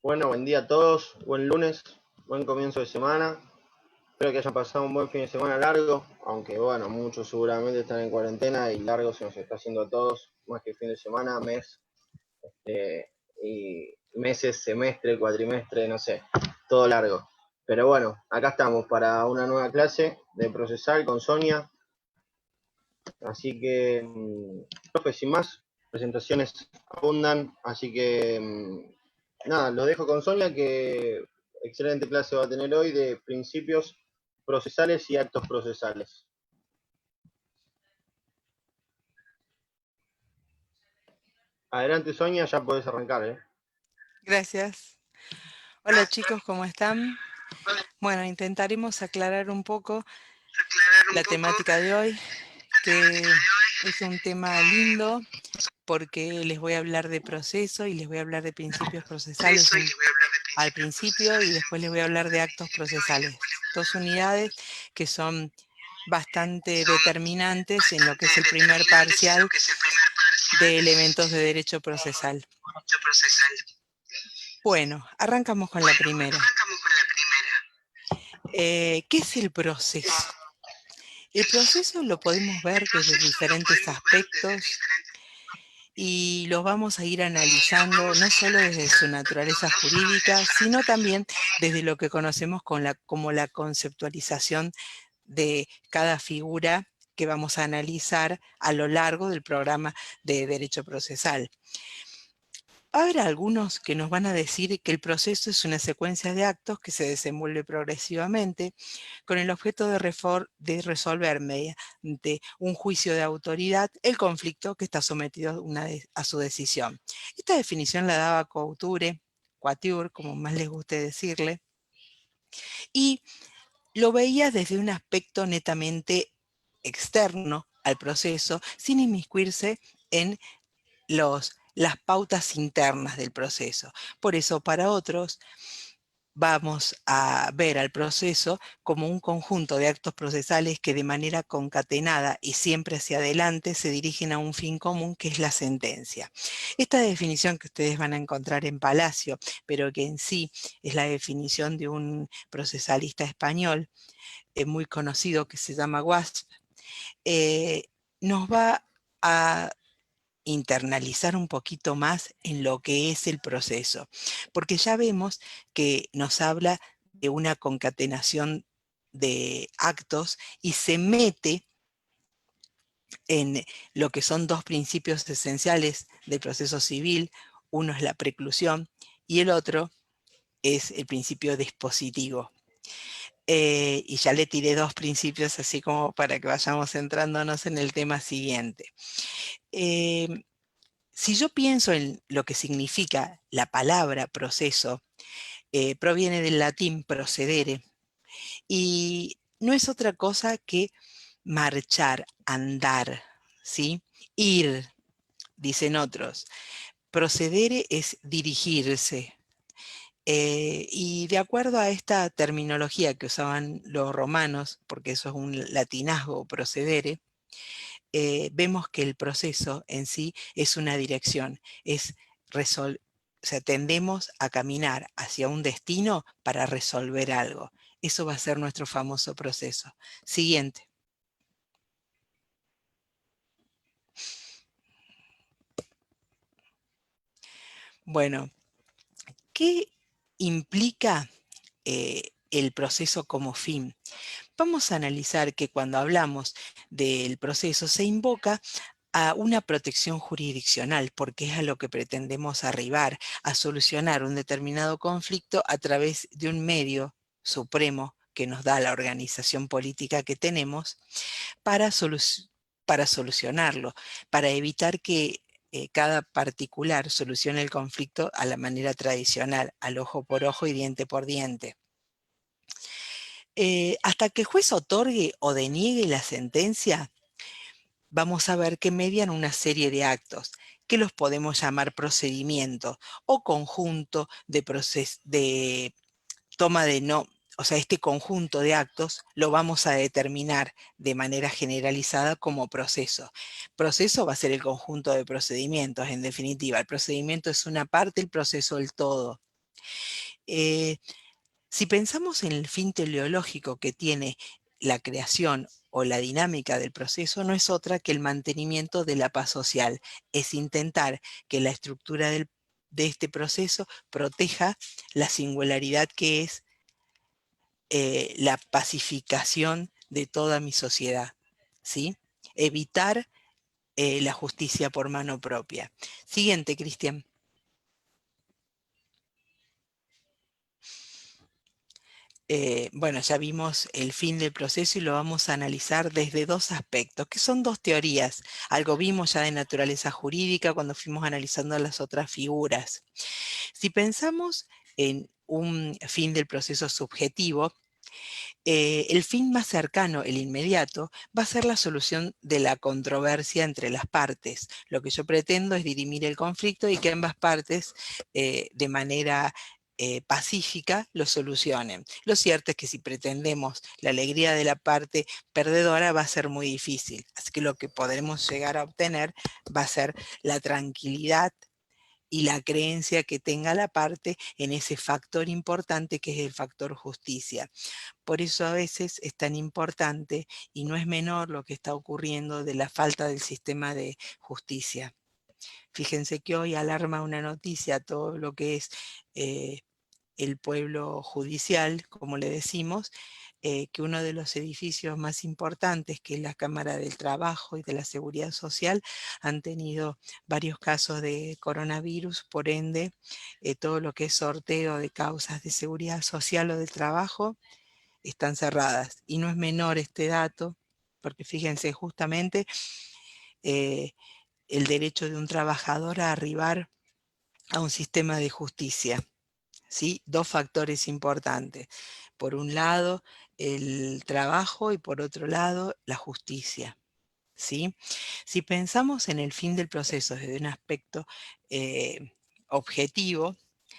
Bueno, buen día a todos, buen lunes, buen comienzo de semana. Espero que hayan pasado un buen fin de semana largo, aunque bueno, muchos seguramente están en cuarentena y largo se nos está haciendo a todos, más que fin de semana, mes, y meses, semestre, cuatrimestre, no sé, todo largo. Pero bueno, acá estamos para una nueva clase de procesal con Sonia. Así que, profe, sin más, presentaciones abundan, así que nada, lo dejo con Sonia, que excelente clase va a tener hoy de principios procesales y actos procesales. Adelante, Sonia, ya podés arrancar, ¿eh? Gracias. Hola chicos, ¿cómo están? Bueno, intentaremos aclarar un poco la temática de hoy, que es un tema lindo porque les voy a hablar de proceso y les voy a hablar de principios procesales al principio y después les voy a hablar de actos procesales. Dos unidades que son bastante determinantes en lo que es el primer parcial de elementos de derecho procesal. Bueno, arrancamos con la primera. ¿Qué es el proceso? El proceso lo podemos ver desde diferentes aspectos y los vamos a ir analizando no solo desde su naturaleza jurídica, sino también desde lo que conocemos como la conceptualización de cada figura que vamos a analizar a lo largo del programa de Derecho Procesal. Habrá algunos que nos van a decir que el proceso es una secuencia de actos que se desenvuelve progresivamente con el objeto de resolver mediante un juicio de autoridad el conflicto que está sometido a su decisión. Esta definición la daba Couture, como más les guste decirle, y lo veía desde un aspecto netamente externo al proceso, sin inmiscuirse en las pautas internas del proceso. Por eso, para otros, vamos a ver al proceso como un conjunto de actos procesales que de manera concatenada y siempre hacia adelante se dirigen a un fin común, que es la sentencia. Esta definición que ustedes van a encontrar en Palacio, pero que en sí es la definición de un procesalista español muy conocido que se llama Wasp, nos va a internalizar un poquito más en lo que es el proceso, porque ya vemos que nos habla de una concatenación de actos y se mete en lo que son dos principios esenciales del proceso civil. Uno es la preclusión y el otro es el principio dispositivo. Y ya le tiré dos principios así como para que vayamos centrándonos en el tema siguiente. Si yo pienso en lo que significa la palabra proceso, proviene del latín procedere y no es otra cosa que marchar, andar, ¿sí? Ir, dicen otros. Procedere es dirigirse. Y de acuerdo a esta terminología que usaban los romanos, porque eso es un latinazgo, procedere, vemos que el proceso en sí es una dirección, es o sea, tendemos a caminar hacia un destino para resolver algo. Eso va a ser nuestro famoso proceso. Siguiente. Bueno, ¿qué implica el proceso como fin? Vamos a analizar que cuando hablamos del proceso se invoca a una protección jurisdiccional, porque es a lo que pretendemos arribar, a solucionar un determinado conflicto a través de un medio supremo que nos da la organización política que tenemos para, para solucionarlo, para evitar que cada particular solucione el conflicto a la manera tradicional, al ojo por ojo y diente por diente. Hasta que el juez otorgue o deniegue la sentencia, vamos a ver que median una serie de actos que los podemos llamar procedimientos o conjunto de toma de no, o sea, este conjunto de actos lo vamos a determinar de manera generalizada como proceso. Proceso va a ser el conjunto de procedimientos, en definitiva. El procedimiento es una parte, el proceso el todo. Si pensamos en el fin teleológico que tiene la creación o la dinámica del proceso, no es otra que el mantenimiento de la paz social. Es intentar que la estructura de este proceso proteja la singularidad que es la pacificación de toda mi sociedad, ¿sí? Evitar la justicia por mano propia. Siguiente, Cristian. Bueno, ya vimos el fin del proceso y lo vamos a analizar desde dos aspectos, que son dos teorías. Algo vimos ya de naturaleza jurídica cuando fuimos analizando las otras figuras. Si pensamos en un fin del proceso subjetivo, el fin más cercano, el inmediato, va a ser la solución de la controversia entre las partes. Lo que yo pretendo es dirimir el conflicto y que ambas partes, de manera pacífica, lo solucionen. Lo cierto es que si pretendemos la alegría de la parte perdedora va a ser muy difícil. Así que lo que podremos llegar a obtener va a ser la tranquilidad y la creencia que tenga la parte en ese factor importante que es el factor justicia. Por eso a veces es tan importante y no es menor lo que está ocurriendo de la falta del sistema de justicia. Fíjense que hoy alarma una noticia todo lo que es el pueblo judicial, como le decimos, que uno de los edificios más importantes, que es la Cámara del Trabajo y de la Seguridad Social, han tenido varios casos de coronavirus, por ende, todo lo que es sorteo de causas de seguridad social o del trabajo están cerradas. Y no es menor este dato, porque fíjense justamente eh, el derecho de un trabajador a arribar a un sistema de justicia. ¿Sí? Dos factores importantes. Por un lado, el trabajo y por otro lado, la justicia. ¿Sí? Si pensamos en el fin del proceso desde un aspecto objetivo,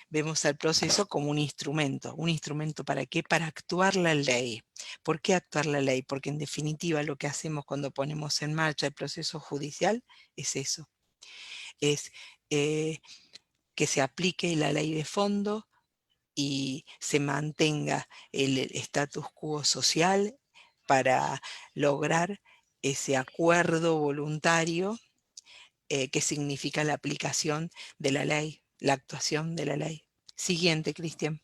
vemos al proceso como un instrumento. ¿Un instrumento para qué? Para actuar la ley. ¿Por qué actuar la ley? Porque en definitiva lo que hacemos cuando ponemos en marcha el proceso judicial es eso. Es que se aplique la ley de fondo y se mantenga el status quo social para lograr ese acuerdo voluntario que significa la aplicación de la ley, la actuación de la ley. Siguiente, Cristian.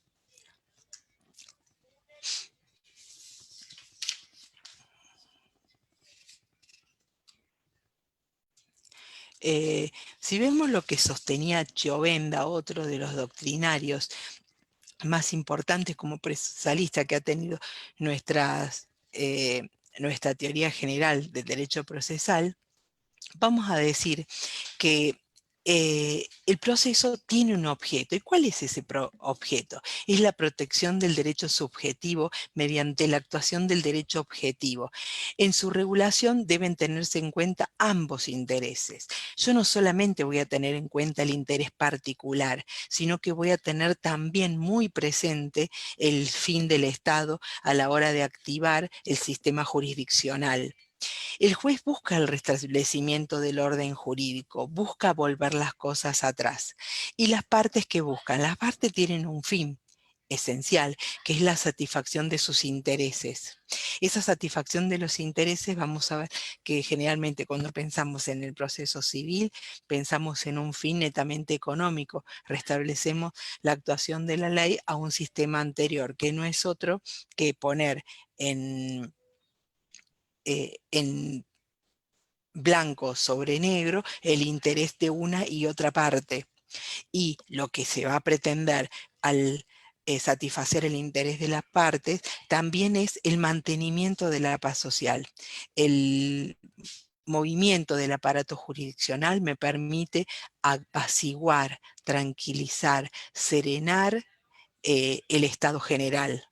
Si vemos lo que sostenía Chiovenda, otro de los doctrinarios más importantes como procesalista que ha tenido nuestra teoría general del derecho procesal, vamos a decir que el proceso tiene un objeto. ¿Y cuál es ese objeto? Es la protección del derecho subjetivo mediante la actuación del derecho objetivo. En su regulación deben tenerse en cuenta ambos intereses. Yo no solamente voy a tener en cuenta el interés particular, sino que voy a tener también muy presente el fin del Estado a la hora de activar el sistema jurisdiccional. El juez busca el restablecimiento del orden jurídico, busca volver las cosas atrás. ¿Y las partes que buscan? Las partes tienen un fin esencial, que es la satisfacción de sus intereses. Esa satisfacción de los intereses, vamos a ver que generalmente cuando pensamos en el proceso civil, pensamos en un fin netamente económico, restablecemos la actuación de la ley a un sistema anterior, que no es otro que poner en blanco sobre negro el interés de una y otra parte. Y lo que se va a pretender al satisfacer el interés de las partes también es el mantenimiento de la paz social. El movimiento del aparato jurisdiccional me permite apaciguar, tranquilizar, serenar el estado general.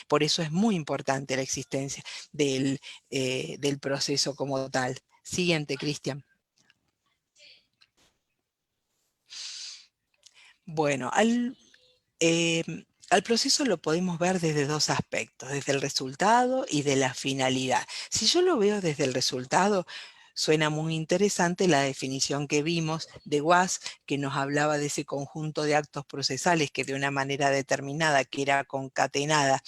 Por eso es muy importante la existencia del proceso como tal. Siguiente, Cristian. Bueno, al proceso lo podemos ver desde dos aspectos, desde el resultado y de la finalidad. Si yo lo veo desde el resultado, suena muy interesante la definición que vimos de Guas, que nos hablaba de ese conjunto de actos procesales que de una manera determinada, que era concatenada,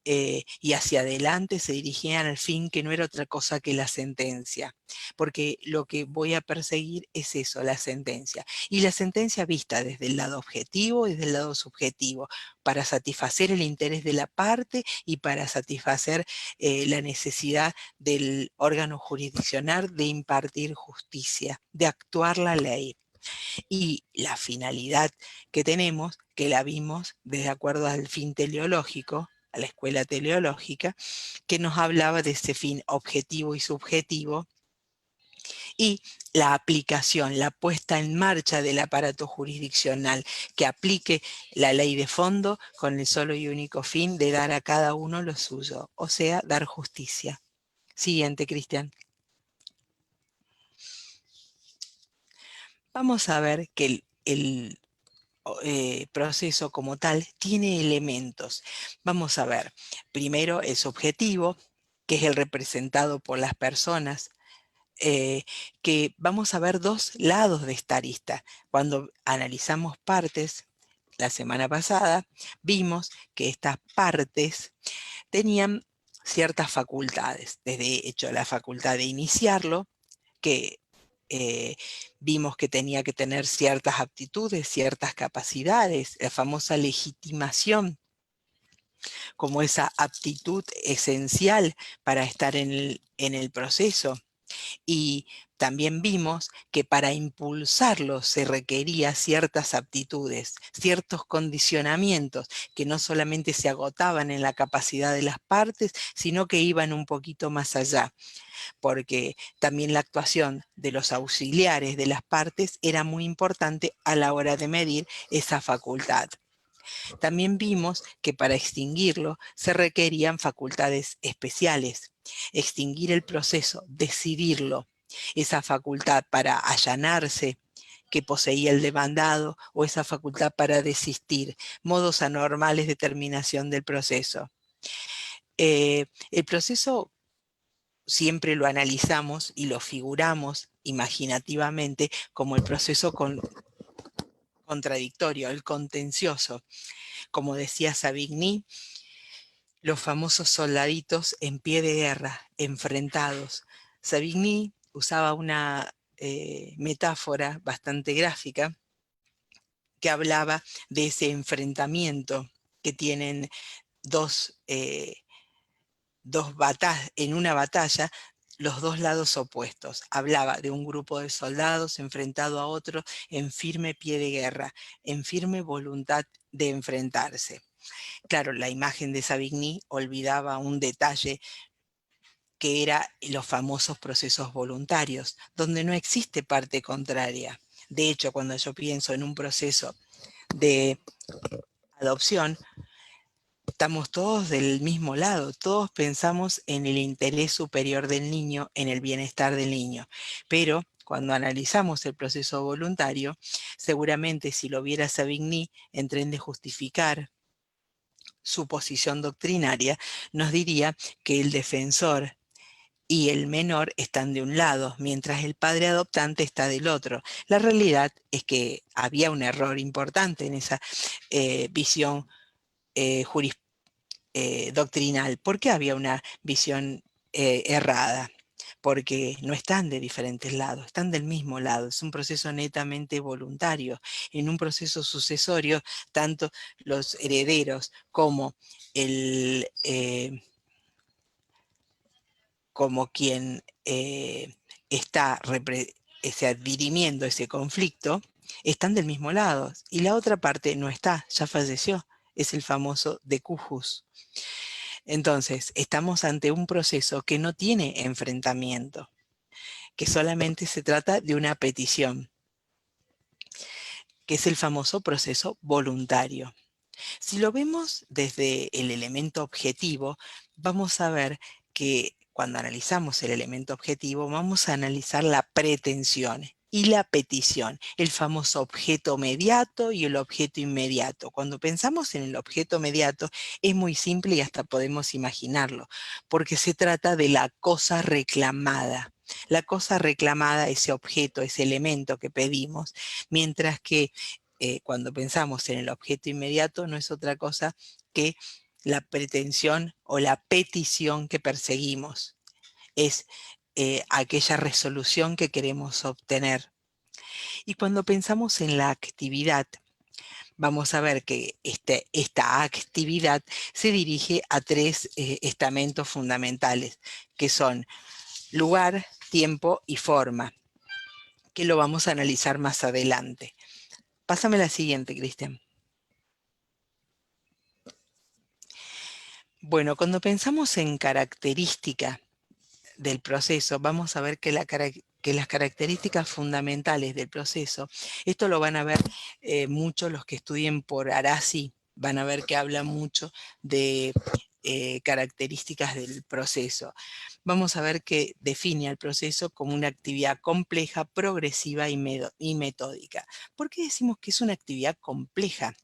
y hacia adelante se dirigían al fin que no era otra cosa que la sentencia, porque lo que voy a perseguir es eso, la sentencia, y la sentencia vista desde el lado objetivo y desde el lado subjetivo, para satisfacer el interés de la parte y para satisfacer la necesidad del órgano jurisdiccional de impartir justicia, de actuar la ley. Y la finalidad que tenemos, que la vimos de acuerdo al fin teleológico, a la escuela teleológica, que nos hablaba de ese fin objetivo y subjetivo, y la aplicación, la puesta en marcha del aparato jurisdiccional que aplique la ley de fondo con el solo y único fin de dar a cada uno lo suyo, o sea, dar justicia. Siguiente, Cristian. Vamos a ver que el proceso como tal tiene elementos. Vamos a ver, primero el subjetivo, que es el representado por las personas, que vamos a ver dos lados de esta arista. Cuando analizamos partes, la semana pasada, vimos que estas partes tenían ciertas facultades, desde hecho la facultad de iniciarlo, que vimos que tenía que tener ciertas aptitudes, ciertas capacidades, la famosa legitimación, como esa aptitud esencial para estar en el proceso. Y también vimos que para impulsarlo se requería ciertas aptitudes, ciertos condicionamientos que no solamente se agotaban en la capacidad de las partes, sino que iban un poquito más allá, porque también la actuación de los auxiliares de las partes era muy importante a la hora de medir esa facultad. También vimos que para extinguirlo se requerían facultades especiales. Extinguir el proceso, decidirlo, esa facultad para allanarse que poseía el demandado o esa facultad para desistir, modos anormales de terminación del proceso. El proceso siempre lo analizamos y lo figuramos imaginativamente como el proceso contradictorio, el contencioso. Como decía Savigny, los famosos soldaditos en pie de guerra, enfrentados. Savigny usaba una metáfora bastante gráfica que hablaba de ese enfrentamiento que tienen en una batalla, los dos lados opuestos. Hablaba de un grupo de soldados enfrentado a otro en firme pie de guerra, en firme voluntad de enfrentarse. Claro, la imagen de Savigny olvidaba un detalle que era los famosos procesos voluntarios, donde no existe parte contraria. De hecho, cuando yo pienso en un proceso de adopción, estamos todos del mismo lado, todos pensamos en el interés superior del niño, en el bienestar del niño, pero cuando analizamos el proceso voluntario, seguramente si lo viera Savigny en tren de justificar su posición doctrinaria, nos diría que el defensor y el menor están de un lado, mientras el padre adoptante está del otro. La realidad es que había un error importante en esa visión doctrinal. ¿Por qué había una visión errada? Porque no están de diferentes lados, están del mismo lado. Es un proceso netamente voluntario. En un proceso sucesorio, tanto los herederos como como quien está dirimiendo ese conflicto, están del mismo lado. Y la otra parte no está, ya falleció. Es el famoso decujus. Entonces, estamos ante un proceso que no tiene enfrentamiento, que solamente se trata de una petición, que es el famoso proceso voluntario. Si lo vemos desde el elemento objetivo, vamos a ver que cuando analizamos el elemento objetivo, vamos a analizar la pretensión y la petición, el famoso objeto mediato y el objeto inmediato. Cuando pensamos en el objeto mediato, es muy simple y hasta podemos imaginarlo, porque se trata de la cosa reclamada. la cosa reclamada, ese objeto, ese elemento que pedimos, mientras que cuando pensamos en el objeto inmediato no es otra cosa que la pretensión o la petición que perseguimos. Es aquella resolución que queremos obtener. Y cuando pensamos en la actividad, vamos a ver que esta actividad se dirige a tres estamentos fundamentales, que son lugar, tiempo y forma, que lo vamos a analizar más adelante. Pásame la siguiente, Cristian. Bueno, cuando pensamos en característica del proceso, vamos a ver que las características fundamentales del proceso, esto lo van a ver mucho los que estudien por Arasi, van a ver que habla mucho de características del proceso. Vamos a ver que define al proceso como una actividad compleja, progresiva y metódica. ¿Por qué decimos que es una actividad compleja?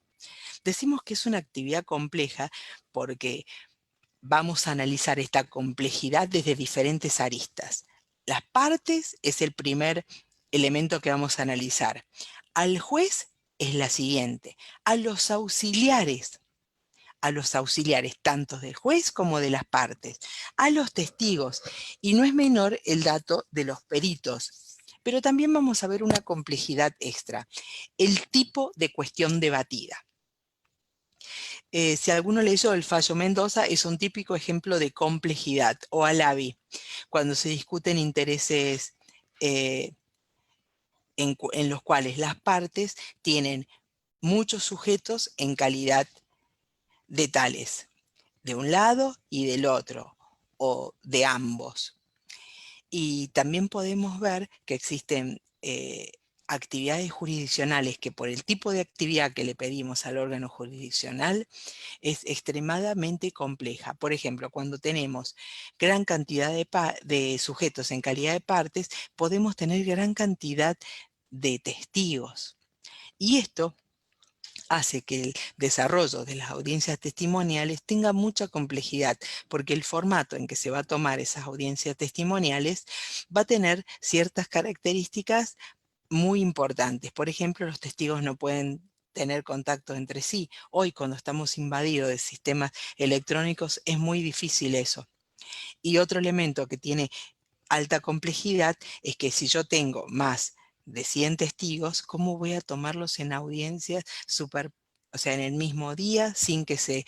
Decimos que es una actividad compleja porque vamos a analizar esta complejidad desde diferentes aristas. Las partes es el primer elemento que vamos a analizar. Al juez es la siguiente. A los auxiliares tanto del juez como de las partes. A los testigos. Y no es menor el dato de los peritos. Pero también vamos a ver una complejidad extra. El tipo de cuestión debatida. Si alguno leyó el fallo Mendoza, es un típico ejemplo de complejidad, o Alavi, cuando se discuten intereses en los cuales las partes tienen muchos sujetos en calidad de tales, de un lado y del otro, o de ambos. Y también podemos ver que existen actividades jurisdiccionales que por el tipo de actividad que le pedimos al órgano jurisdiccional es extremadamente compleja. Por ejemplo, cuando tenemos gran cantidad de sujetos en calidad de partes, podemos tener gran cantidad de testigos. Y esto hace que el desarrollo de las audiencias testimoniales tenga mucha complejidad, porque el formato en que se va a tomar esas audiencias testimoniales va a tener ciertas características muy importantes. Por ejemplo, los testigos no pueden tener contacto entre sí. Hoy, cuando estamos invadidos de sistemas electrónicos, es muy difícil eso. Y otro elemento que tiene alta complejidad es que si yo tengo más de 100 testigos, ¿cómo voy a tomarlos en audiencias o sea, en el mismo día, sin que se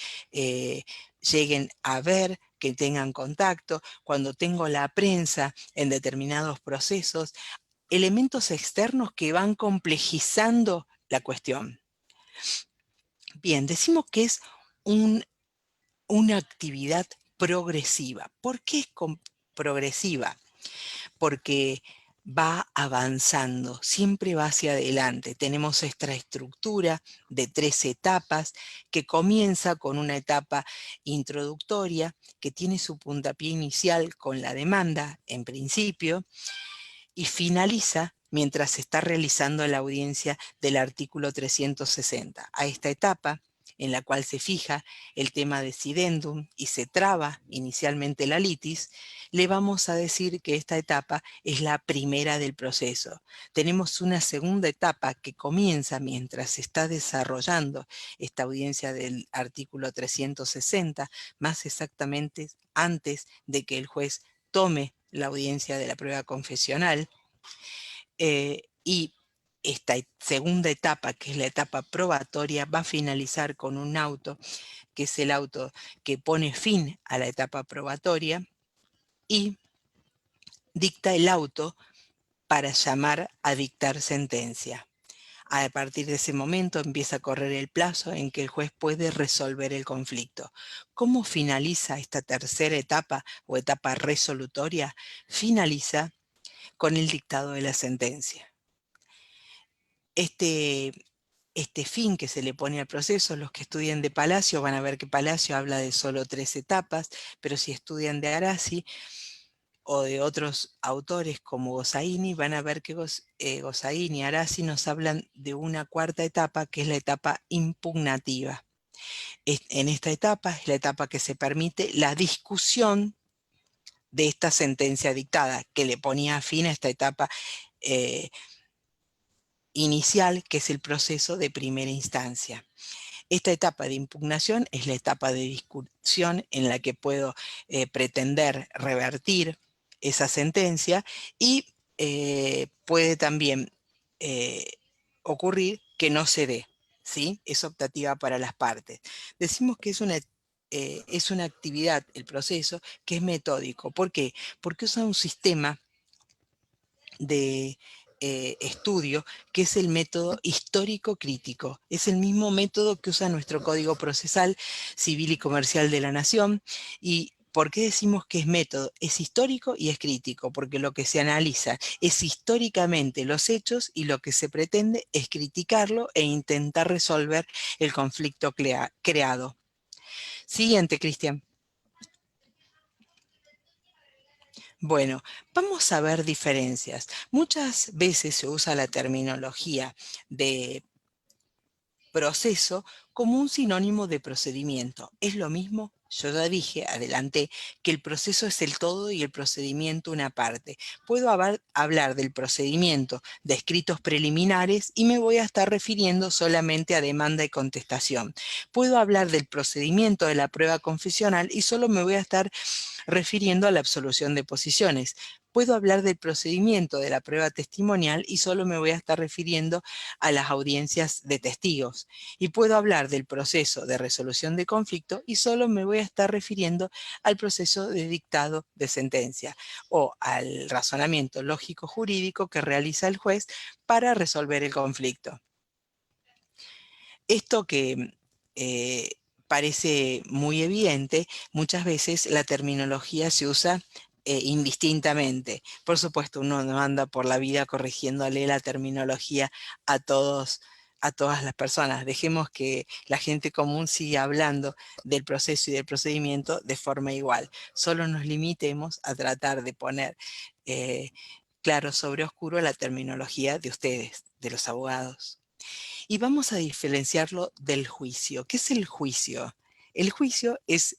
lleguen a ver, que tengan contacto? Cuando tengo la prensa en determinados procesos, elementos externos que van complejizando la cuestión. Bien, decimos que es una actividad progresiva. ¿Por qué es progresiva? Porque va avanzando, siempre va hacia adelante. Tenemos esta estructura de 3 etapas que comienza con una etapa introductoria que tiene su puntapié inicial con la demanda en principio y finaliza mientras se está realizando la audiencia del artículo 360. A esta etapa, en la cual se fija el tema decidendum y se traba inicialmente la litis, le vamos a decir que esta etapa es la primera del proceso. Tenemos una segunda etapa que comienza mientras se está desarrollando esta audiencia del artículo 360, más exactamente antes de que el juez tome la audiencia de la prueba confesional, y esta segunda etapa, que es la etapa probatoria, va a finalizar con un auto, que es el auto que pone fin a la etapa probatoria y dicta el auto para llamar a dictar sentencia. A partir de ese momento empieza a correr el plazo en que el juez puede resolver el conflicto. ¿Cómo finaliza esta tercera etapa o etapa resolutoria? Finaliza con el dictado de la sentencia. Este fin que se le pone al proceso, los que estudian de Palacio van a ver que Palacio habla de solo 3 etapas, pero si estudian de Arasi o de otros autores como Gossaini, van a ver que Gossaini y Arasi nos hablan de una cuarta etapa, que es la etapa impugnativa. En esta etapa es la etapa que se permite la discusión de esta sentencia dictada, que le ponía fin a esta etapa inicial, que es el proceso de primera instancia. Esta etapa de impugnación es la etapa de discusión en la que puedo pretender revertir esa sentencia y puede también ocurrir que no se dé, ¿sí? Es optativa para las partes. Decimos que es una actividad, el proceso, que es metódico. ¿Por qué? Porque usa un sistema de estudio, que es el método histórico crítico. Es el mismo método que usa nuestro Código Procesal Civil y Comercial de la Nación. ¿Y por qué decimos que es método? Es histórico y es crítico, porque lo que se analiza es históricamente los hechos y lo que se pretende es criticarlo e intentar resolver el conflicto creado. Siguiente, Cristian. Bueno, vamos a ver diferencias. Muchas veces se usa la terminología de proceso como un sinónimo de procedimiento. ¿Es lo mismo? Yo ya dije, adelanté, que el proceso es el todo y el procedimiento una parte. Puedo hablar del procedimiento de escritos preliminares y me voy a estar refiriendo solamente a demanda y contestación. Puedo hablar del procedimiento de la prueba confesional y solo me voy a estar refiriendo a la absolución de posiciones. Puedo hablar del procedimiento de la prueba testimonial y solo me voy a estar refiriendo a las audiencias de testigos. Y puedo hablar del proceso de resolución de conflicto y solo me voy a estar refiriendo al proceso de dictado de sentencia o al razonamiento lógico jurídico que realiza el juez para resolver el conflicto. Esto que parece muy evidente, muchas veces la terminología se usa indistintamente. Por supuesto, uno no anda por la vida corrigiéndole la terminología a todas las personas. Dejemos que la gente común siga hablando del proceso y del procedimiento de forma igual. Solo nos limitemos a tratar de poner claro sobre oscuro la terminología de ustedes, de los abogados. Y vamos a diferenciarlo del juicio. ¿Qué es el juicio? El juicio es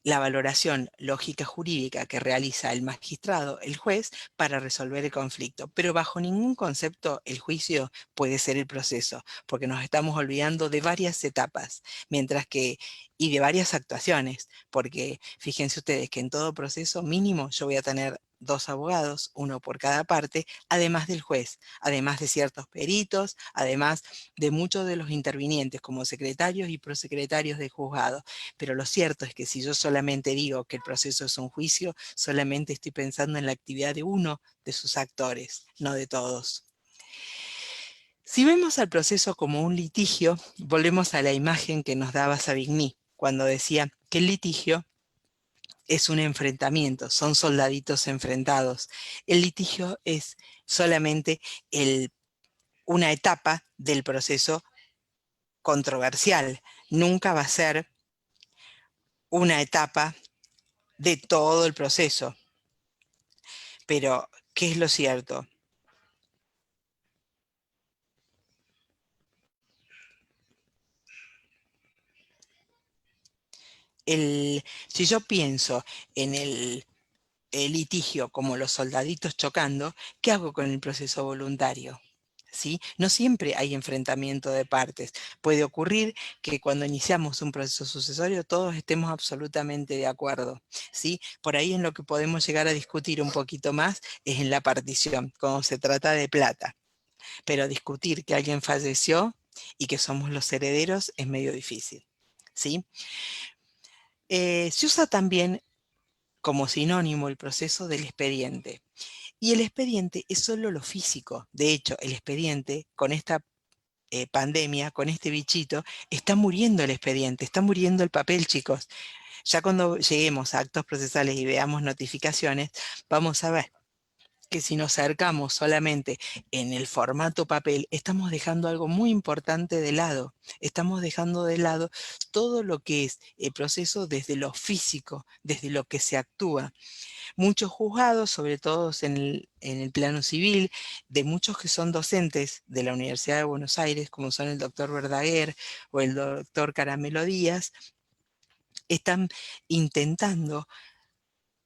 la valoración lógica jurídica que realiza el magistrado, el juez, para resolver el conflicto. Pero bajo ningún concepto el juicio puede ser el proceso, porque nos estamos olvidando de varias etapas, y de varias actuaciones, porque fíjense ustedes que en todo proceso mínimo yo voy a tener 2 abogados, uno por cada parte, además del juez, además de ciertos peritos, además de muchos de los intervinientes como secretarios y prosecretarios de juzgado. Pero lo cierto es que si yo solamente digo que el proceso es un juicio, solamente estoy pensando en la actividad de uno de sus actores, no de todos. Si vemos al proceso como un litigio, volvemos a la imagen que nos daba Savigny, cuando decía que el litigio es un enfrentamiento, son soldaditos enfrentados. El litigio es solamente una etapa del proceso controversial, nunca va a ser una etapa de todo el proceso. Pero, ¿qué es lo cierto? Si yo pienso en el litigio como los soldaditos chocando, ¿qué hago con el proceso voluntario? ¿Sí? No siempre hay enfrentamiento de partes. Puede ocurrir que cuando iniciamos un proceso sucesorio todos estemos absolutamente de acuerdo, ¿sí? Por ahí en lo que podemos llegar a discutir un poquito más es en la partición, cuando se trata de plata. Pero discutir que alguien falleció y que somos los herederos es medio difícil, ¿sí? Se usa también como sinónimo el proceso del expediente. Y el expediente es solo lo físico. De hecho, el expediente, con esta pandemia, con este bichito, está muriendo el expediente, está muriendo el papel, chicos. Ya cuando lleguemos a actos procesales y veamos notificaciones, vamos a ver que si nos acercamos solamente en el formato papel, estamos dejando algo muy importante de lado. Estamos dejando de lado todo lo que es el proceso desde lo físico, desde lo que se actúa. Muchos juzgados, sobre todo en el plano civil, de muchos que son docentes de la Universidad de Buenos Aires, como son el doctor Verdaguer o el doctor Caramelo Díaz, están intentando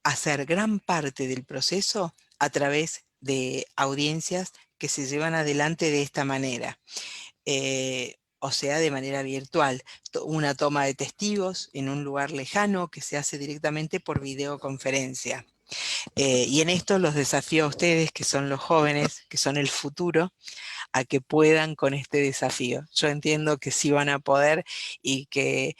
hacer gran parte del proceso a través de audiencias que se llevan adelante de esta manera. O sea, de manera virtual, una toma de testigos en un lugar lejano que se hace directamente por videoconferencia. Y en esto los desafío a ustedes, que son los jóvenes, que son el futuro, a que puedan con este desafío. Yo entiendo que sí van a poder y que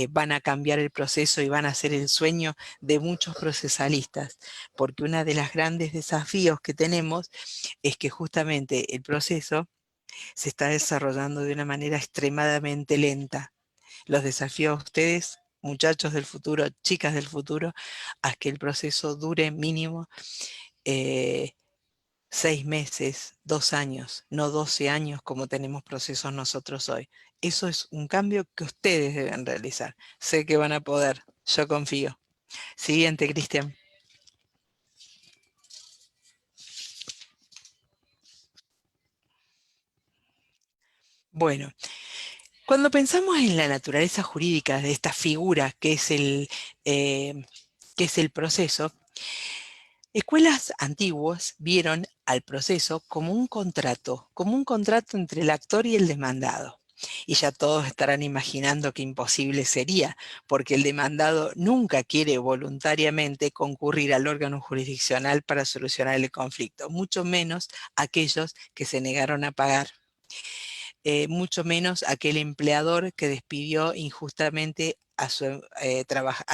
van a cambiar el proceso y van a ser el sueño de muchos procesalistas, porque uno de los grandes desafíos que tenemos es que justamente el proceso se está desarrollando de una manera extremadamente lenta. Los desafío a ustedes, muchachos del futuro, chicas del futuro, a que el proceso dure mínimo 6 meses, 2 años, no 12 años como tenemos procesos nosotros hoy. Eso es un cambio que ustedes deben realizar. Sé que van a poder, yo confío. Siguiente, Cristian. Bueno, cuando pensamos en la naturaleza jurídica de esta figura que es el proceso, escuelas antiguas vieron al proceso como un contrato entre el actor y el demandado. Y ya todos estarán imaginando qué imposible sería, porque el demandado nunca quiere voluntariamente concurrir al órgano jurisdiccional para solucionar el conflicto, mucho menos aquellos que se negaron a pagar, mucho menos aquel empleador que despidió injustamente a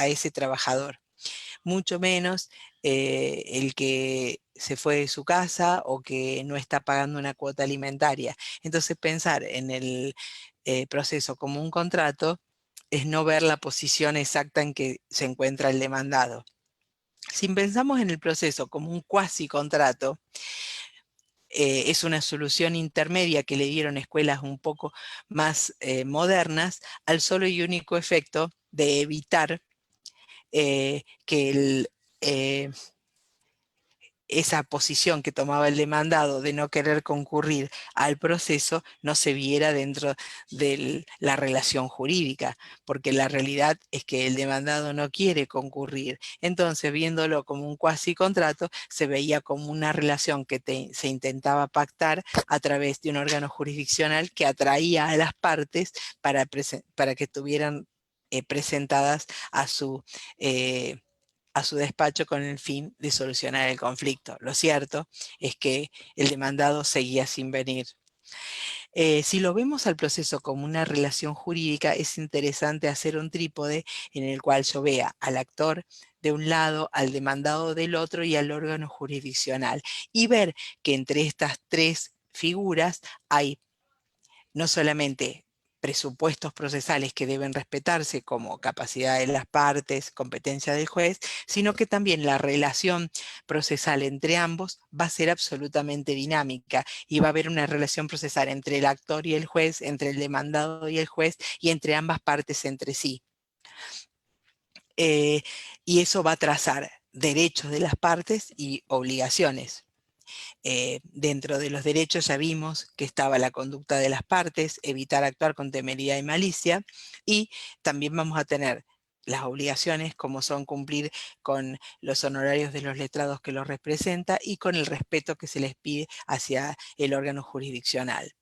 ese trabajador, mucho menos el que se fue de su casa o que no está pagando una cuota alimentaria. Entonces pensar en el proceso como un contrato es no ver la posición exacta en que se encuentra el demandado. Si pensamos en el proceso como un cuasi contrato, es una solución intermedia que le dieron escuelas un poco más modernas al solo y único efecto de evitar que esa posición que tomaba el demandado de no querer concurrir al proceso no se viera dentro de la relación jurídica, porque la realidad es que el demandado no quiere concurrir. Entonces, viéndolo como un cuasi contrato, se veía como una relación que se intentaba pactar a través de un órgano jurisdiccional que atraía a las partes para que estuvieran presentadas a su despacho con el fin de solucionar el conflicto. Lo cierto es que el demandado seguía sin venir. Si lo vemos al proceso como una relación jurídica, es interesante hacer un trípode en el cual yo vea al actor de un lado, al demandado del otro y al órgano jurisdiccional, y ver que entre estas tres figuras hay no solamente presupuestos procesales que deben respetarse como capacidad de las partes, competencia del juez, sino que también la relación procesal entre ambos va a ser absolutamente dinámica y va a haber una relación procesal entre el actor y el juez, entre el demandado y el juez y entre ambas partes entre sí. Y eso va a trazar derechos de las partes y obligaciones. Dentro de los derechos ya vimos que estaba la conducta de las partes, evitar actuar con temeridad y malicia, y también vamos a tener las obligaciones como son cumplir con los honorarios de los letrados que los representa y con el respeto que se les pide hacia el órgano jurisdiccional.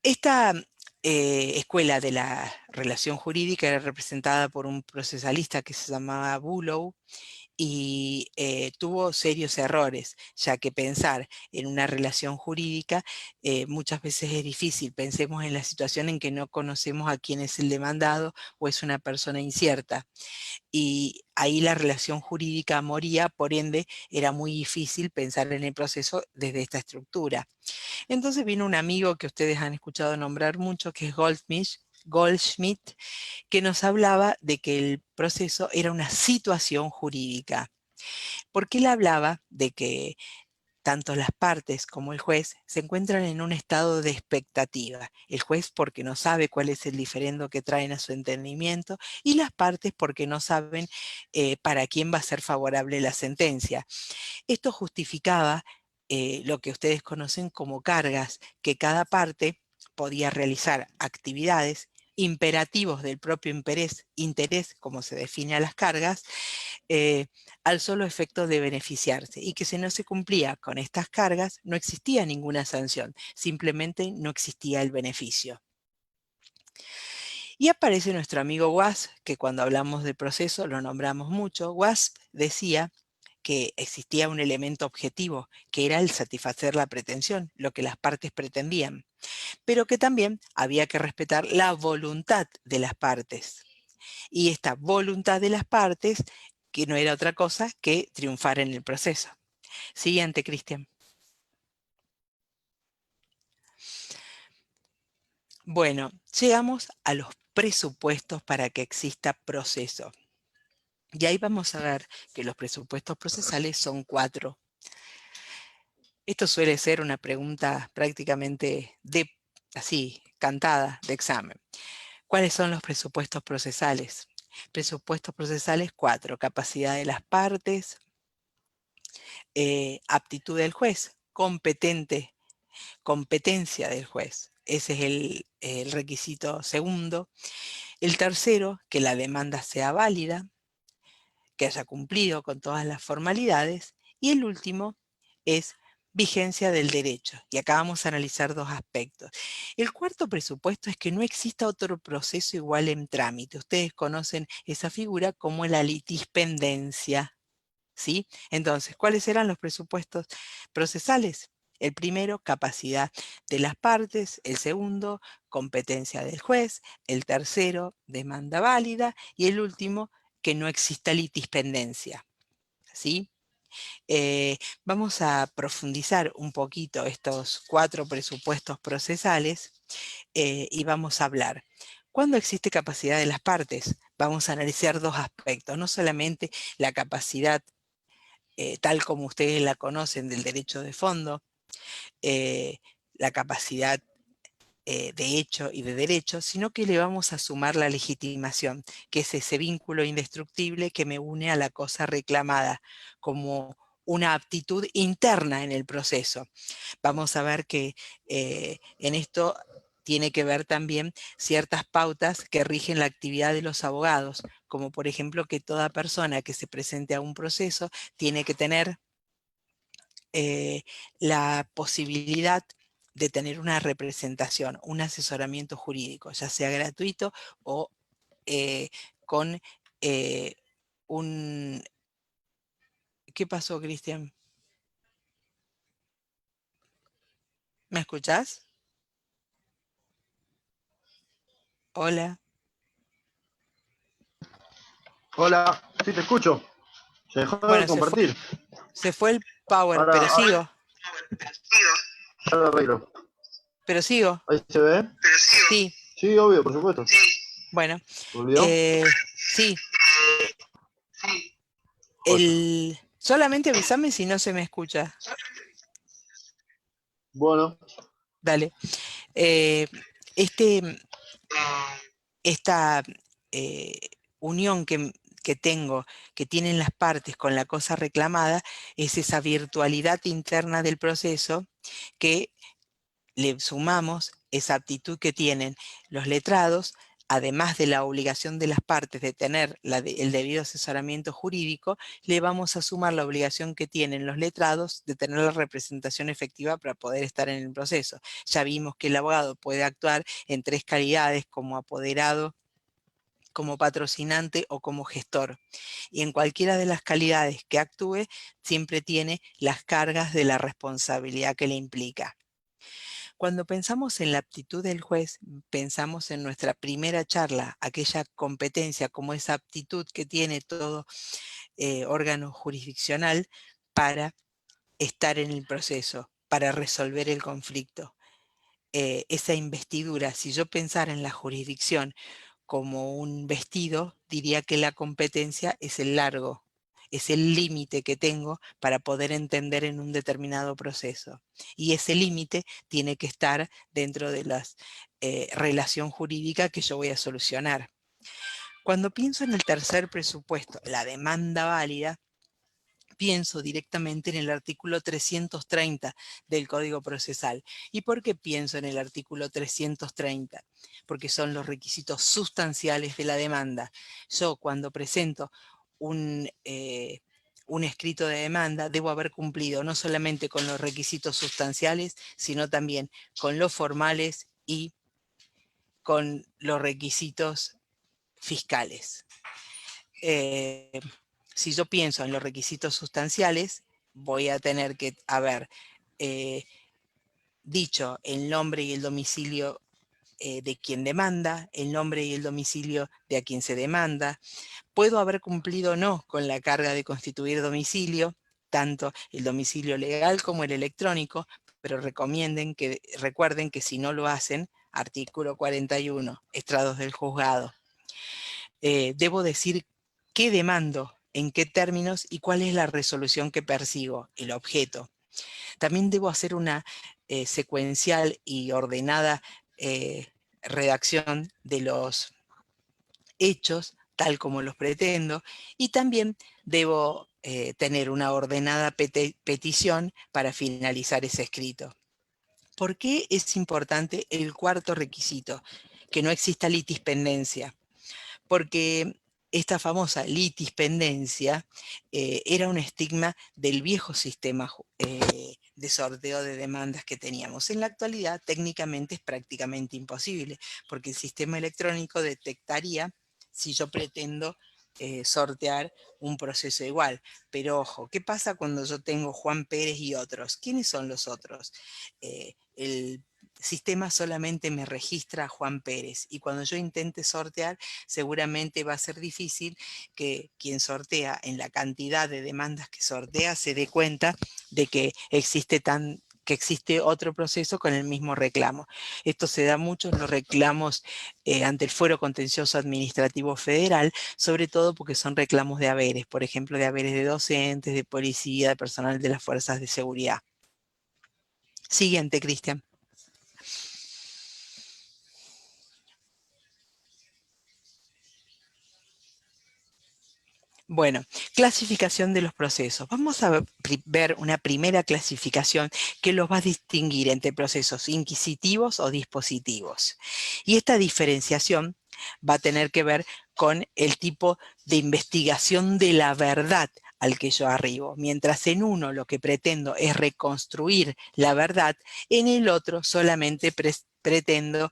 Esta escuela de la relación jurídica era representada por un procesalista que se llamaba Bulow, y tuvo serios errores, ya que pensar en una relación jurídica muchas veces es difícil. Pensemos en la situación en que no conocemos a quién es el demandado o es una persona incierta. Y ahí la relación jurídica moría, por ende era muy difícil pensar en el proceso desde esta estructura. Entonces vino un amigo que ustedes han escuchado nombrar mucho, que es Goldschmidt, que nos hablaba de que el proceso era una situación jurídica, porque él hablaba de que tanto las partes como el juez se encuentran en un estado de expectativa. El juez porque no sabe cuál es el diferendo que traen a su entendimiento y las partes porque no saben para quién va a ser favorable la sentencia. Esto justificaba lo que ustedes conocen como cargas, que cada parte podía realizar actividades imperativos del propio interés, como se define a las cargas, al solo efecto de beneficiarse, y que si no se cumplía con estas cargas no existía ninguna sanción, simplemente no existía el beneficio. Y aparece nuestro amigo Wasp, que cuando hablamos de proceso lo nombramos mucho. Wasp decía que existía un elemento objetivo, que era el satisfacer la pretensión, lo que las partes pretendían, pero que también había que respetar la voluntad de las partes. Y esta voluntad de las partes, que no era otra cosa que triunfar en el proceso. Siguiente, Cristian. Bueno, llegamos a los presupuestos para que exista proceso. Y ahí vamos a ver que los presupuestos procesales son 4. Esto suele ser una pregunta prácticamente así, cantada de examen. ¿Cuáles son los presupuestos procesales? Presupuestos procesales 4, capacidad de las partes, aptitud del juez, competencia del juez. Ese es el requisito segundo. El tercero, que la demanda sea válida, que haya cumplido con todas las formalidades. Y el último es vigencia del derecho. Y acá vamos a analizar 2 aspectos. El cuarto presupuesto es que no exista otro proceso igual en trámite. Ustedes conocen esa figura como la litispendencia, ¿sí? Entonces, ¿cuáles eran los presupuestos procesales? El primero, capacidad de las partes. El segundo, competencia del juez. El tercero, demanda válida. Y el último, que no exista litispendencia, ¿sí? Vamos a profundizar un poquito estos 4 presupuestos procesales y vamos a hablar. ¿Cuándo existe capacidad de las partes? Vamos a analizar 2 aspectos, no solamente la capacidad tal como ustedes la conocen del derecho de fondo, la capacidad de hecho y de derecho, sino que le vamos a sumar la legitimación, que es ese vínculo indestructible que me une a la cosa reclamada, como una aptitud interna en el proceso. Vamos a ver que en esto tiene que ver también ciertas pautas que rigen la actividad de los abogados, como por ejemplo que toda persona que se presente a un proceso tiene que tener la posibilidad de tener una representación, un asesoramiento jurídico, ya sea gratuito o con eh, un... ¿Qué pasó, Cristian? ¿Me escuchás? Hola. Hola, sí te escucho. Se dejó de Bueno, compartir. se fue el power, Ahora, ya lo arreglo. pero sigo, ¿Ahí se ve? sí, Sí, obvio, por supuesto. bueno, ¿Volvió? sí, Joya. solamente avísame si no se me escucha, Bueno, dale. Eh, este, esta eh, unión que tengo, que tienen las partes con la cosa reclamada, es esa virtualidad interna del proceso que le sumamos esa aptitud que tienen los letrados, además de la obligación de las partes de tener el debido asesoramiento jurídico, le vamos a sumar la obligación que tienen los letrados de tener la representación efectiva para poder estar en el proceso. Ya vimos que el abogado puede actuar en 3 calidades: como apoderado, como patrocinante o como gestor. Y en cualquiera de las calidades que actúe, siempre tiene las cargas de la responsabilidad que le implica. Cuando pensamos en la aptitud del juez, pensamos en nuestra primera charla, aquella competencia como esa aptitud que tiene todo órgano jurisdiccional para estar en el proceso, para resolver el conflicto. Esa investidura, si yo pensara en la jurisdicción como un vestido, diría que la competencia es el largo, es el límite que tengo para poder entender en un determinado proceso. Y ese límite tiene que estar dentro de la relación jurídica que yo voy a solucionar. Cuando pienso en el tercer presupuesto, la demanda válida, pienso directamente en el artículo 330 del Código Procesal. ¿Y por qué pienso en el artículo 330? Porque son los requisitos sustanciales de la demanda. Yo cuando presento un escrito de demanda, debo haber cumplido no solamente con los requisitos sustanciales, sino también con los formales y con los requisitos fiscales. Si yo pienso en los requisitos sustanciales, voy a tener que haber dicho el nombre y el domicilio de quien demanda, el nombre y el domicilio de a quien se demanda. Puedo haber cumplido o no con la carga de constituir domicilio, tanto el domicilio legal como el electrónico, pero recuerden que si no lo hacen, artículo 41, estrados del juzgado. Debo decir qué demando, en qué términos y cuál es la resolución que persigo, el objeto. También debo hacer una secuencial y ordenada redacción de los hechos, tal como los pretendo, y también debo tener una ordenada petición para finalizar ese escrito. ¿Por qué es importante el cuarto requisito? Que no exista litispendencia. Porque esta famosa litispendencia era un estigma del viejo sistema de sorteo de demandas que teníamos. En la actualidad técnicamente es prácticamente imposible, porque el sistema electrónico detectaría si yo pretendo sortear un proceso igual. Pero ojo, ¿qué pasa cuando yo tengo Juan Pérez y otros? ¿Quiénes son los otros? El sistema solamente me registra a Juan Pérez, y cuando yo intente sortear, seguramente va a ser difícil que quien sortea, en la cantidad de demandas que sortea, se dé cuenta de que existe otro proceso con el mismo reclamo. Esto se da mucho en los reclamos ante el Fuero Contencioso Administrativo Federal, sobre todo porque son reclamos de haberes, por ejemplo, de haberes de docentes, de policía, de personal de las fuerzas de seguridad. Siguiente, Cristian. Bueno, clasificación de los procesos. Vamos a ver una primera clasificación que los va a distinguir entre procesos inquisitivos o dispositivos. Y esta diferenciación va a tener que ver con el tipo de investigación de la verdad al que yo arribo. Mientras en uno lo que pretendo es reconstruir la verdad, en el otro solamente pretendo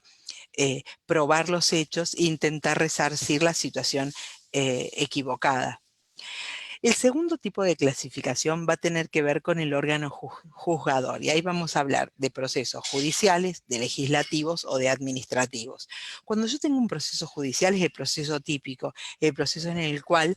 probar los hechos e intentar resarcir la situación equivocada. El segundo tipo de clasificación va a tener que ver con el órgano juzgador, y ahí vamos a hablar de procesos judiciales, de legislativos o de administrativos. Cuando yo tengo un proceso judicial es el proceso típico, el proceso en el cual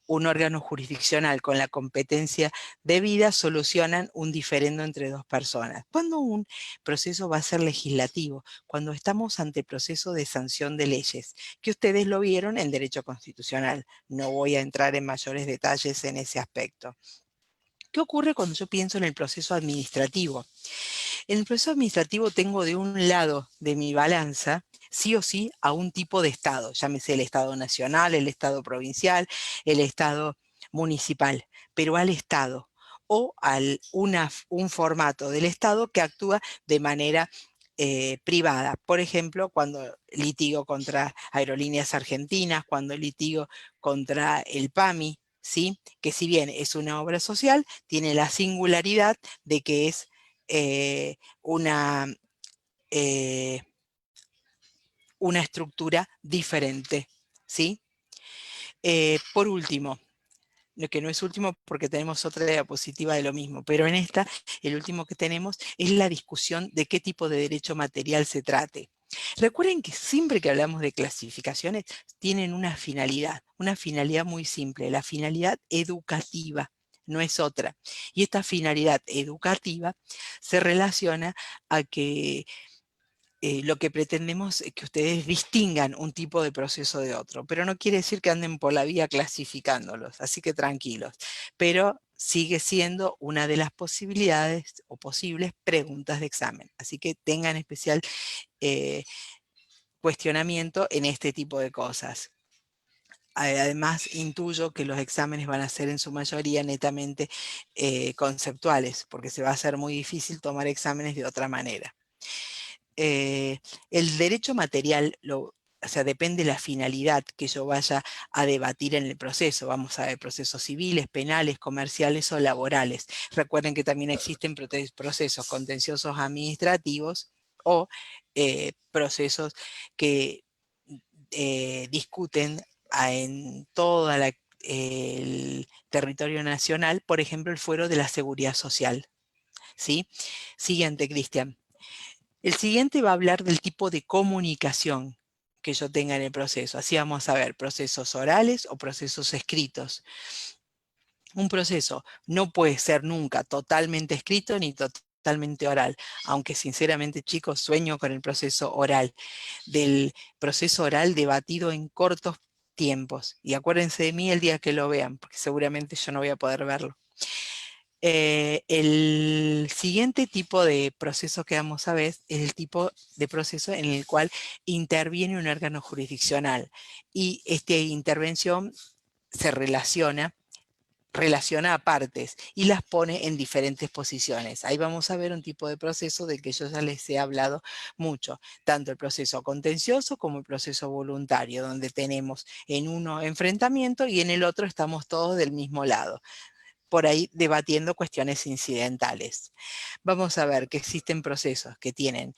un órgano jurisdiccional con la competencia debida solucionan un diferendo entre dos personas. Cuando un proceso va a ser legislativo, cuando estamos ante proceso de sanción de leyes, que ustedes lo vieron en derecho constitucional. No voy a entrar en mayores detalles en ese aspecto. ¿Qué ocurre cuando yo pienso en el proceso administrativo? En el proceso administrativo tengo de un lado de mi balanza sí o sí a un tipo de Estado, llámese el Estado nacional, el Estado provincial, el Estado municipal, pero al Estado o un formato del Estado que actúa de manera privada. Por ejemplo, cuando litigo contra Aerolíneas Argentinas, cuando litigo contra el PAMI, ¿sí? Que si bien es una obra social, tiene la singularidad de que es una, eh, una estructura diferente, ¿sí? Por último, lo que no es último porque tenemos otra diapositiva de lo mismo, pero en esta, el último que tenemos es la discusión de qué tipo de derecho material se trate. Recuerden que siempre que hablamos de clasificaciones, tienen una finalidad muy simple, la finalidad educativa, no es otra. Y esta finalidad educativa se relaciona a que lo que pretendemos es que ustedes distingan un tipo de proceso de otro, pero no quiere decir que anden por la vía clasificándolos, así que tranquilos. Pero sigue siendo una de las posibilidades o posibles preguntas de examen, así que tengan especial cuestionamiento en este tipo de cosas. además intuyo que los exámenes van a ser en su mayoría netamente conceptuales, porque se va a hacer muy difícil tomar exámenes de otra manera. El derecho material, o sea, depende de la finalidad que yo vaya a debatir en el proceso. Vamos a ver procesos civiles, penales, comerciales o laborales. Recuerden que también existen procesos contenciosos administrativos o procesos que discuten en todo el territorio nacional, por ejemplo, el fuero de la seguridad social. ¿Sí? Siguiente, Cristian. El siguiente va a hablar del tipo de comunicación que yo tenga en el proceso. Así vamos a ver procesos orales o procesos escritos. Un proceso no puede ser nunca totalmente escrito ni totalmente oral, aunque sinceramente, chicos, sueño con el proceso oral, del proceso oral debatido en cortos tiempos. Y acuérdense de mí el día que lo vean, porque seguramente yo no voy a poder verlo. El siguiente tipo de proceso que vamos a ver es el tipo de proceso en el cual interviene un órgano jurisdiccional y esta intervención se relaciona a partes y las pone en diferentes posiciones. Ahí vamos a ver un tipo de proceso del que yo ya les he hablado mucho, tanto el proceso contencioso como el proceso voluntario, donde tenemos en uno enfrentamiento y en el otro estamos todos del mismo lado, por ahí debatiendo cuestiones incidentales. Vamos a ver que existen procesos que tienen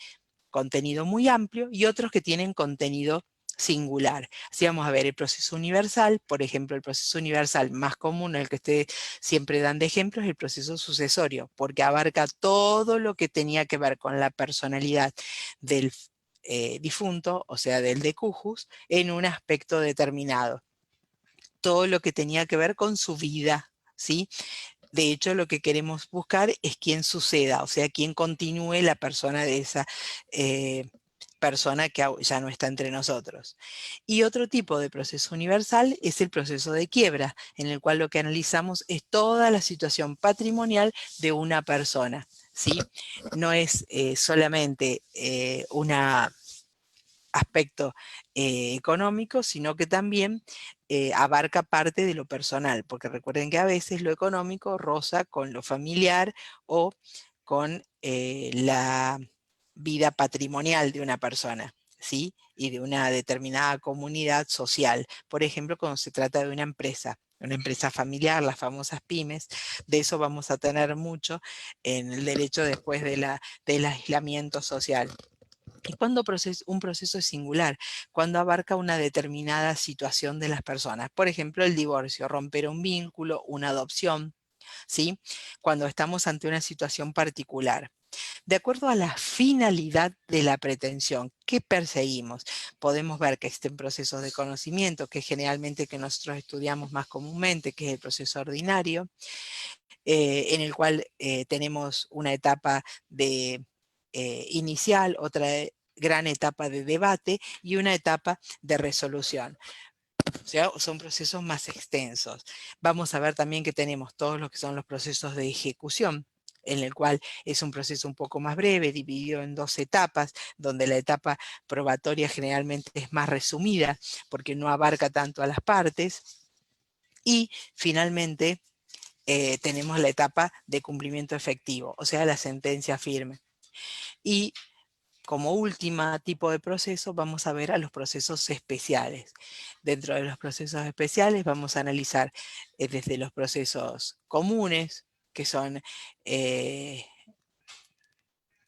contenido muy amplio y otros que tienen contenido singular. Así vamos a ver el proceso universal, por ejemplo, el proceso universal más común, el que ustedes siempre dan de ejemplo, es el proceso sucesorio, porque abarca todo lo que tenía que ver con la personalidad del difunto, o sea, del decujus, en un aspecto determinado. Todo lo que tenía que ver con su vida, ¿sí? De hecho, lo que queremos buscar es quién suceda, o sea, quién continúe la persona de esa persona que ya no está entre nosotros. Y otro tipo de proceso universal es el proceso de quiebra, en el cual lo que analizamos es toda la situación patrimonial de una persona, ¿sí? No es solamente una aspecto económico, sino que también abarca parte de lo personal, porque recuerden que a veces lo económico roza con lo familiar o con la vida patrimonial de una persona, ¿sí? Y de una determinada comunidad social. Por ejemplo, cuando se trata de una empresa familiar, las famosas pymes, de eso vamos a tener mucho en el derecho después del aislamiento social. Y cuando un proceso es singular, cuando abarca una determinada situación de las personas. Por ejemplo, el divorcio, romper un vínculo, una adopción, ¿sí? Cuando estamos ante una situación particular. De acuerdo a la finalidad de la pretensión que perseguimos, podemos ver que existen procesos de conocimiento, que generalmente que nosotros estudiamos más comúnmente, que es el proceso ordinario, en el cual tenemos una etapa de inicial, otra gran etapa de debate y una etapa de resolución. O sea, son procesos más extensos. Vamos a ver también que tenemos todos los que son los procesos de ejecución, en el cual es un proceso un poco más breve, dividido en dos etapas, donde la etapa probatoria generalmente es más resumida, porque no abarca tanto a las partes. Y finalmente tenemos la etapa de cumplimiento efectivo, o sea, la sentencia firme. Y como última tipo de proceso vamos a ver a los procesos especiales. Dentro de los procesos especiales vamos a analizar desde los procesos comunes, que son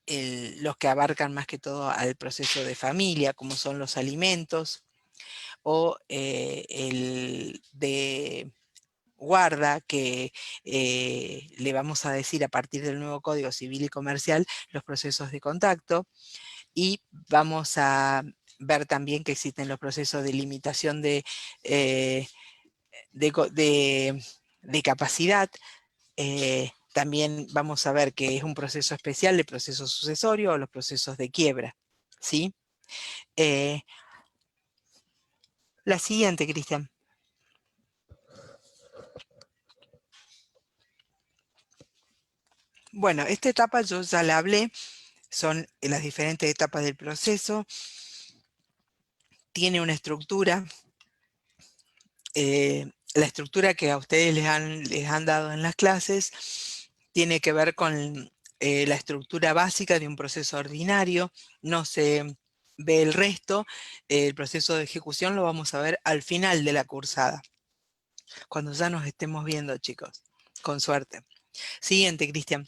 los que abarcan más que todo al proceso de familia, como son los alimentos, o el de guarda, que le vamos a decir a partir del nuevo Código Civil y Comercial los procesos de contacto, y vamos a ver también que existen los procesos de limitación eh, de capacidad. También vamos a ver que es un proceso especial, el proceso sucesorio o los procesos de quiebra, ¿sí? La siguiente, Cristian. Bueno, esta etapa yo ya la hablé, son las diferentes etapas del proceso, tiene una estructura la estructura que a ustedes les han dado en las clases tiene que ver con la estructura básica de un proceso ordinario. No se ve el resto. El proceso de ejecución lo vamos a ver al final de la cursada, cuando ya nos estemos viendo, chicos, con suerte. Siguiente, Cristian.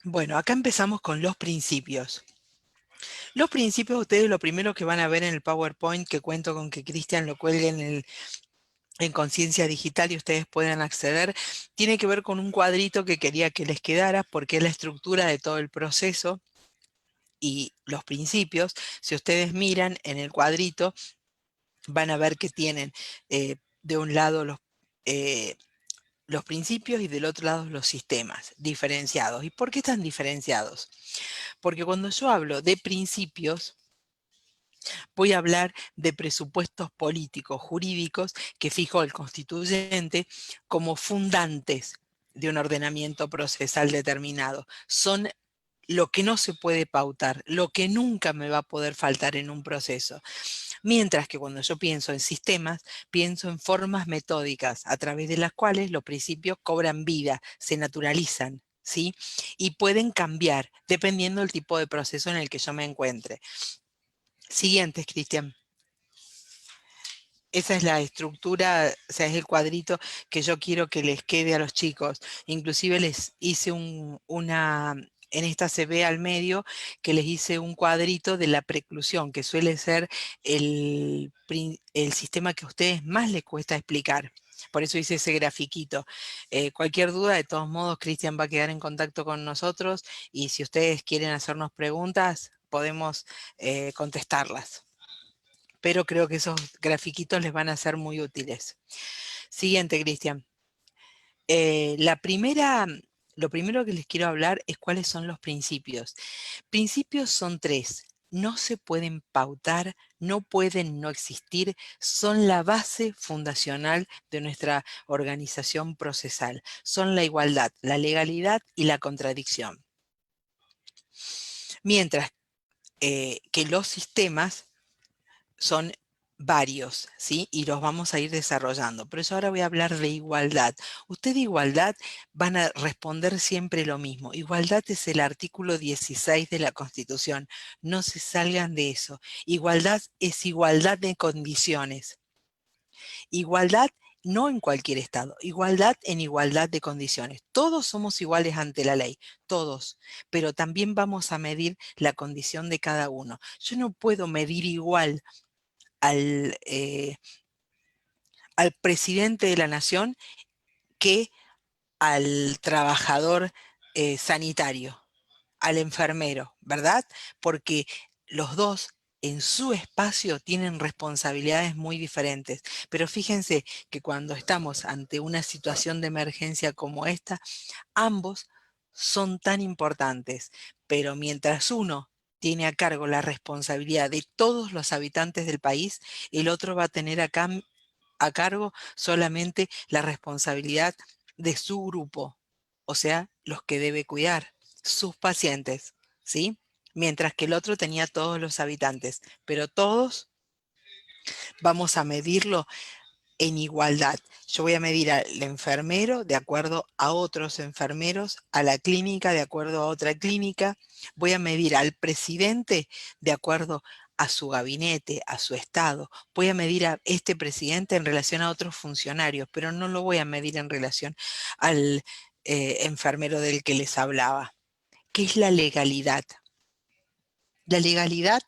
Bueno, acá empezamos con los principios. Los principios, ustedes lo primero que van a ver en el PowerPoint, que cuento con que Cristian lo cuelgue en Conciencia Digital y ustedes puedan acceder, tiene que ver con un cuadrito que quería que les quedara, porque es la estructura de todo el proceso y los principios. Si ustedes miran en el cuadrito, van a ver que tienen de un lado los principios y del otro lado los sistemas diferenciados. ¿Y por qué están diferenciados? Porque cuando yo hablo de principios, voy a hablar de presupuestos políticos, jurídicos, que fijó el constituyente como fundantes de un ordenamiento procesal determinado. Son lo que no se puede pautar, lo que nunca me va a poder faltar en un proceso. Mientras que cuando yo pienso en sistemas, pienso en formas metódicas a través de las cuales los principios cobran vida, se naturalizan, ¿sí? Y pueden cambiar dependiendo del tipo de proceso en el que yo me encuentre. Siguiente, Cristian. Esa es la estructura, o sea, es el cuadrito que yo quiero que les quede a los chicos. Inclusive les hice en esta se ve al medio, que les hice un cuadrito de la preclusión, que suele ser el sistema que a ustedes más les cuesta explicar. Por eso hice ese grafiquito. Cualquier duda, de todos modos, Cristian va a quedar en contacto con nosotros y si ustedes quieren hacernos preguntas, podemos contestarlas. Pero creo que esos grafiquitos les van a ser muy útiles. Siguiente, Cristian. Lo primero que les quiero hablar es cuáles son los principios. Principios son 3. No se pueden pautar, no pueden no existir, son la base fundacional de nuestra organización procesal. Son la igualdad, la legalidad y la contradicción. Mientras que los sistemas son varios, ¿sí? Y los vamos a ir desarrollando. Por eso ahora voy a hablar de igualdad. Ustedes de igualdad van a responder siempre lo mismo. Igualdad es el artículo 16 de la Constitución. No se salgan de eso. Igualdad es igualdad de condiciones. Igualdad no en cualquier estado, igualdad en igualdad de condiciones. Todos somos iguales ante la ley, todos, pero también vamos a medir la condición de cada uno. Yo no puedo medir igual al presidente de la nación que al trabajador sanitario, al enfermero, ¿verdad? Porque los dos en su espacio tienen responsabilidades muy diferentes. Pero fíjense que cuando estamos ante una situación de emergencia como esta, ambos son tan importantes, pero mientras uno tiene a cargo la responsabilidad de todos los habitantes del país, el otro va a tener a cargo solamente la responsabilidad de su grupo, o sea, los que debe cuidar, sus pacientes, ¿sí? Mientras que el otro tenía todos los habitantes, pero todos vamos a medirlo en igualdad. Yo voy a medir al enfermero de acuerdo a otros enfermeros, a la clínica de acuerdo a otra clínica, voy a medir al presidente de acuerdo a su gabinete, a su estado. Voy a medir a este presidente en relación a otros funcionarios, pero no lo voy a medir en relación al enfermero del que les hablaba. ¿Qué es la legalidad? La legalidad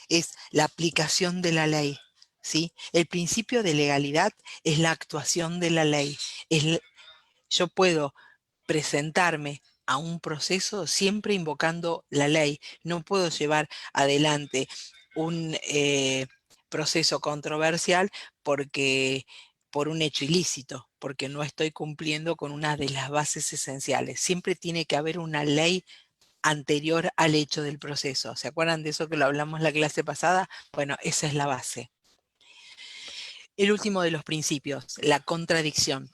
es la aplicación de la ley, ¿sí? El principio de legalidad es la actuación de la ley. Yo puedo presentarme a un proceso siempre invocando la ley. No puedo llevar adelante un proceso controversial por un hecho ilícito, porque no estoy cumpliendo con una de las bases esenciales. Siempre tiene que haber una ley anterior al hecho del proceso. ¿Se acuerdan de eso que lo hablamos la clase pasada? Bueno, esa es la base. El último de los principios, la contradicción.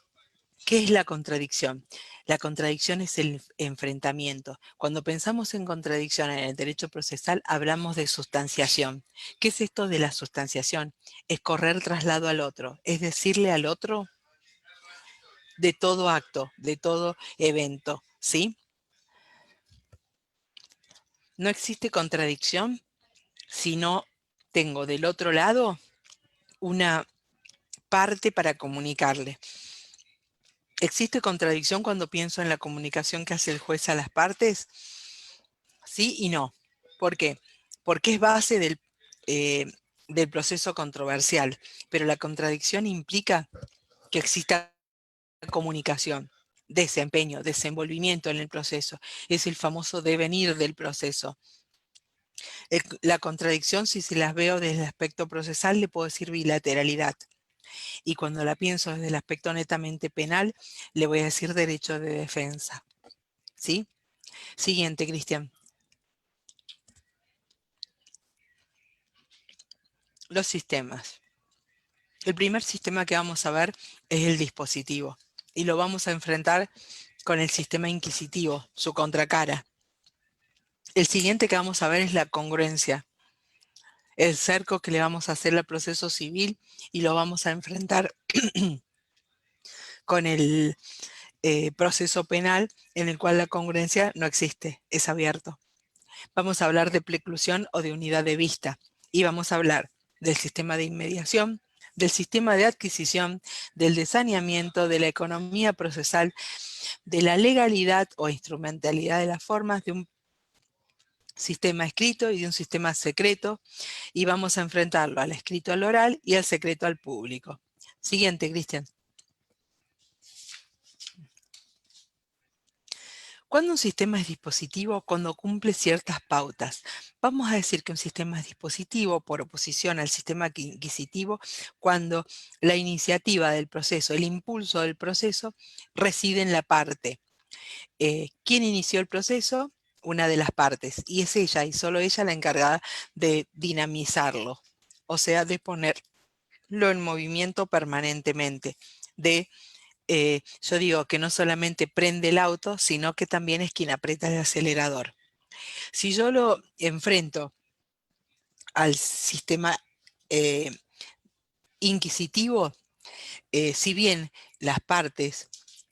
¿Qué es la contradicción? La contradicción es el enfrentamiento. Cuando pensamos en contradicción en el derecho procesal, hablamos de sustanciación. ¿Qué es esto de la sustanciación? Es correr traslado al otro, es decirle al otro de todo acto, de todo evento, ¿sí? No existe contradicción si no tengo del otro lado una parte para comunicarle. ¿Existe contradicción cuando pienso en la comunicación que hace el juez a las partes? Sí y no. ¿Por qué? Porque es base del proceso controversial, pero la contradicción implica que exista comunicación, desempeño, desenvolvimiento en el proceso. Es el famoso devenir del proceso. La contradicción, si se las veo desde el aspecto procesal, le puedo decir bilateralidad. Y cuando la pienso desde el aspecto netamente penal, le voy a decir derecho de defensa. ¿Sí? Siguiente, Cristian. Los sistemas. El primer sistema que vamos a ver es el dispositivo. Y lo vamos a enfrentar con el sistema inquisitivo, su contracara. El siguiente que vamos a ver es la congruencia. El cerco que le vamos a hacer al proceso civil y lo vamos a enfrentar con el proceso penal en el cual la congruencia no existe, es abierto. Vamos a hablar de preclusión o de unidad de vista y vamos a hablar del sistema de inmediación, del sistema de adquisición, del desaneamiento, de la economía procesal, de la legalidad o instrumentalidad de las formas, de un sistema escrito y de un sistema secreto, y vamos a enfrentarlo al escrito al oral y al secreto al público. Siguiente, Cristian. Cuando un sistema es dispositivo, cuando cumple ciertas pautas. Vamos a decir que un sistema es dispositivo por oposición al sistema inquisitivo cuando la iniciativa del proceso, el impulso del proceso, reside en la parte. ¿Quién inició el proceso? Una de las partes, y es ella y solo ella la encargada de dinamizarlo, o sea, de ponerlo en movimiento permanentemente, yo digo que no solamente prende el auto, sino que también es quien aprieta el acelerador. Si yo lo enfrento al sistema eh, inquisitivo, si bien las partes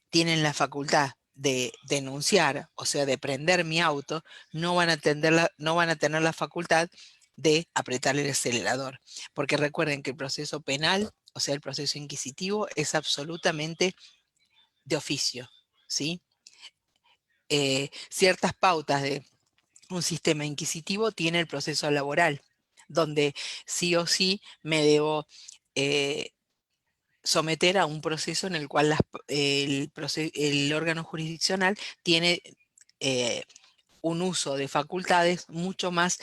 tienen la facultad de denunciar, o sea, de prender mi auto, no van a tener la facultad de apretar el acelerador. Porque recuerden que el proceso penal, o sea, el proceso inquisitivo, es absolutamente de oficio, ¿sí? Ciertas pautas de un sistema inquisitivo tiene el proceso laboral, donde sí o sí me debo someter a un proceso en el cual el órgano jurisdiccional tiene un uso de facultades mucho más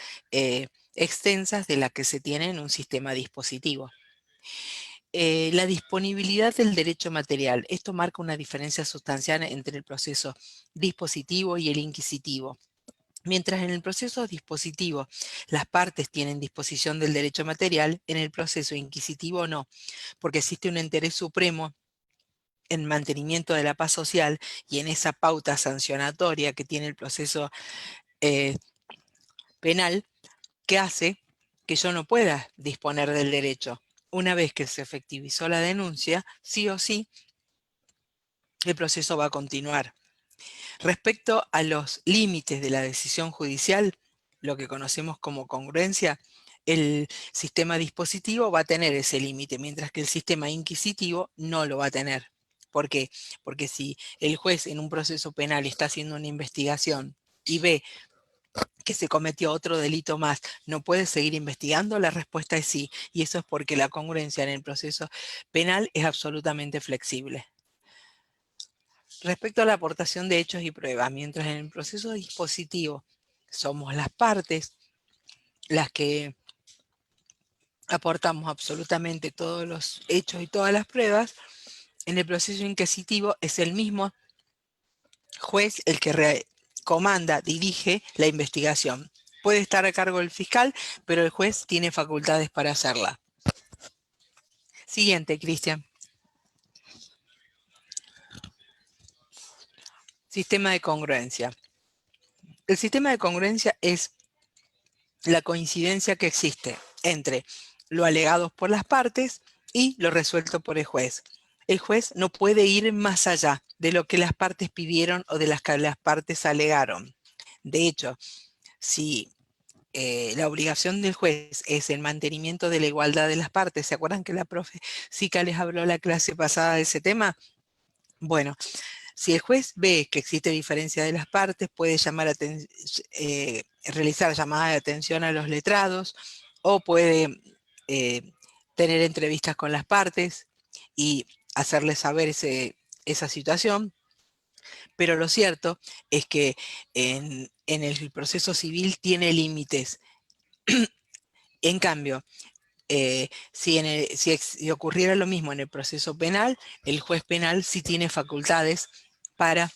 extensas de la que se tiene en un sistema dispositivo. La disponibilidad del derecho material. Esto marca una diferencia sustancial entre el proceso dispositivo y el inquisitivo. Mientras en el proceso dispositivo las partes tienen disposición del derecho material, en el proceso inquisitivo no, porque existe un interés supremo en mantenimiento de la paz social y en esa pauta sancionatoria que tiene el proceso penal, que hace que yo no pueda disponer del derecho. Una vez que se efectivizó la denuncia, sí o sí, el proceso va a continuar. Respecto a los límites de la decisión judicial, lo que conocemos como congruencia, el sistema dispositivo va a tener ese límite, mientras que el sistema inquisitivo no lo va a tener. ¿Por qué? Porque si el juez en un proceso penal está haciendo una investigación y ve que se cometió otro delito más, ¿no puede seguir investigando? La respuesta es sí, y eso es porque la congruencia en el proceso penal es absolutamente flexible. Respecto a la aportación de hechos y pruebas, mientras en el proceso dispositivo somos las partes las que aportamos absolutamente todos los hechos y todas las pruebas, en el proceso inquisitivo es el mismo juez el que comanda, dirige la investigación. Puede estar a cargo del fiscal, pero el juez tiene facultades para hacerla. Siguiente, Cristian. Sistema de congruencia. El sistema de congruencia es la coincidencia que existe entre lo alegado por las partes y lo resuelto por el juez. El juez no puede ir más allá de lo que las partes pidieron o de las que las partes alegaron. De hecho, si la obligación del juez es el mantenimiento de la igualdad de las partes, ¿se acuerdan que la profe Sica les habló la clase pasada de ese tema? Bueno, si el juez ve que existe diferencia de las partes, puede realizar llamadas de atención a los letrados o puede eh, tener entrevistas con las partes y hacerles saber esa situación. Pero lo cierto es que en el proceso civil tiene límites. En cambio, si ocurriera lo mismo en el proceso penal, el juez penal sí tiene facultades para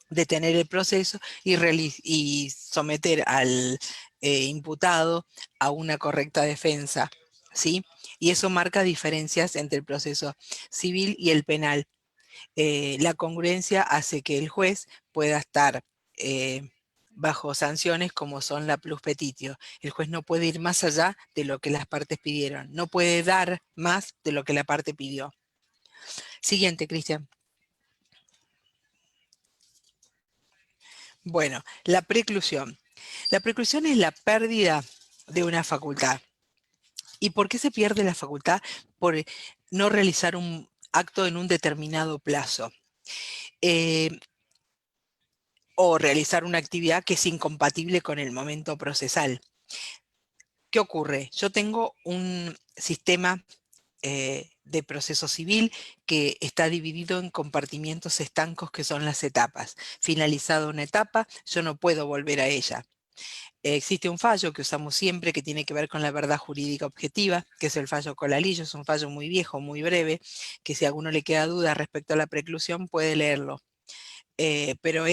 detener el proceso y someter al imputado a una correcta defensa, ¿sí? Y eso marca diferencias entre el proceso civil y el penal. La congruencia hace que el juez pueda estar bajo sanciones como son la plus petitio. El juez no puede ir más allá de lo que las partes pidieron, no puede dar más de lo que la parte pidió. Siguiente, Cristian. Bueno, la preclusión. La preclusión es la pérdida de una facultad. ¿Y por qué se pierde la facultad? Por no realizar un acto en un determinado plazo. O realizar una actividad que es incompatible con el momento procesal. ¿Qué ocurre? Yo tengo un sistema de proceso civil que está dividido en compartimientos estancos que son las etapas. Finalizada una etapa, yo no puedo volver a ella. Existe un fallo que usamos siempre que tiene que ver con la verdad jurídica objetiva, que es el fallo Colalillo, es un fallo muy viejo, muy breve, que si a alguno le queda duda respecto a la preclusión puede leerlo. Pero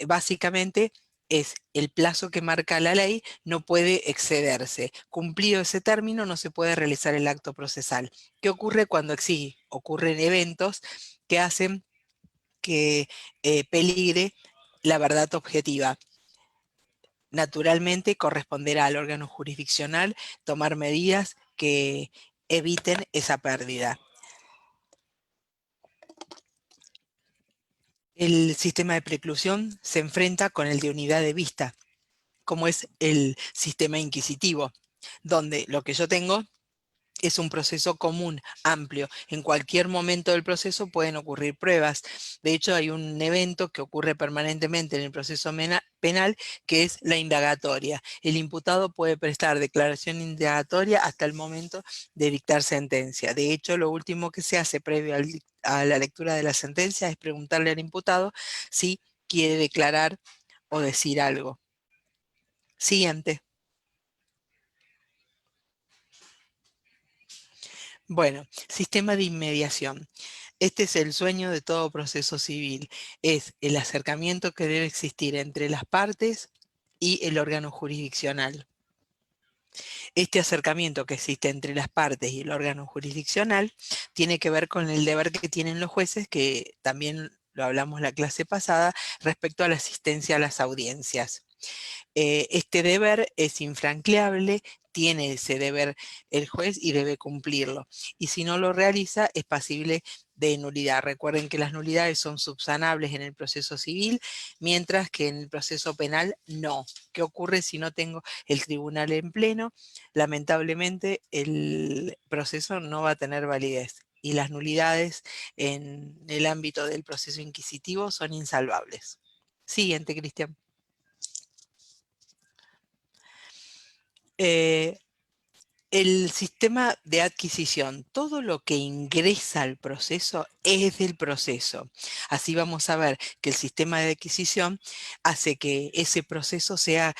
básicamente es el plazo que marca la ley, no puede excederse. Cumplido ese término, no se puede realizar el acto procesal. ¿Qué ocurre cuando sí ocurren eventos que hacen que peligre la verdad objetiva? Naturalmente corresponderá al órgano jurisdiccional tomar medidas que eviten esa pérdida. El sistema de preclusión se enfrenta con el de unidad de vista, como es el sistema inquisitivo, donde lo que yo tengo es un proceso común, amplio. En cualquier momento del proceso pueden ocurrir pruebas. De hecho, hay un evento que ocurre permanentemente en el proceso penal, que es la indagatoria. El imputado puede prestar declaración indagatoria hasta el momento de dictar sentencia. De hecho, lo último que se hace previo a la lectura de la sentencia es preguntarle al imputado si quiere declarar o decir algo. Siguiente. Bueno, sistema de inmediación. Este es el sueño de todo proceso civil. Es el acercamiento que debe existir entre las partes y el órgano jurisdiccional. Este acercamiento que existe entre las partes y el órgano jurisdiccional tiene que ver con el deber que tienen los jueces, que también lo hablamos la clase pasada, respecto a la asistencia a las audiencias. Este deber es infranqueable, tiene ese deber el juez y debe cumplirlo. Y si no lo realiza, es pasible de nulidad. Recuerden que las nulidades son subsanables en el proceso civil, mientras que en el proceso penal no. ¿Qué ocurre si no tengo el tribunal en pleno? Lamentablemente el proceso no va a tener validez y las nulidades en el ámbito del proceso inquisitivo son insalvables. Siguiente, Cristian. El sistema de adquisición, todo lo que ingresa al proceso es del proceso. Así vamos a ver que el sistema de adquisición hace que ese proceso sea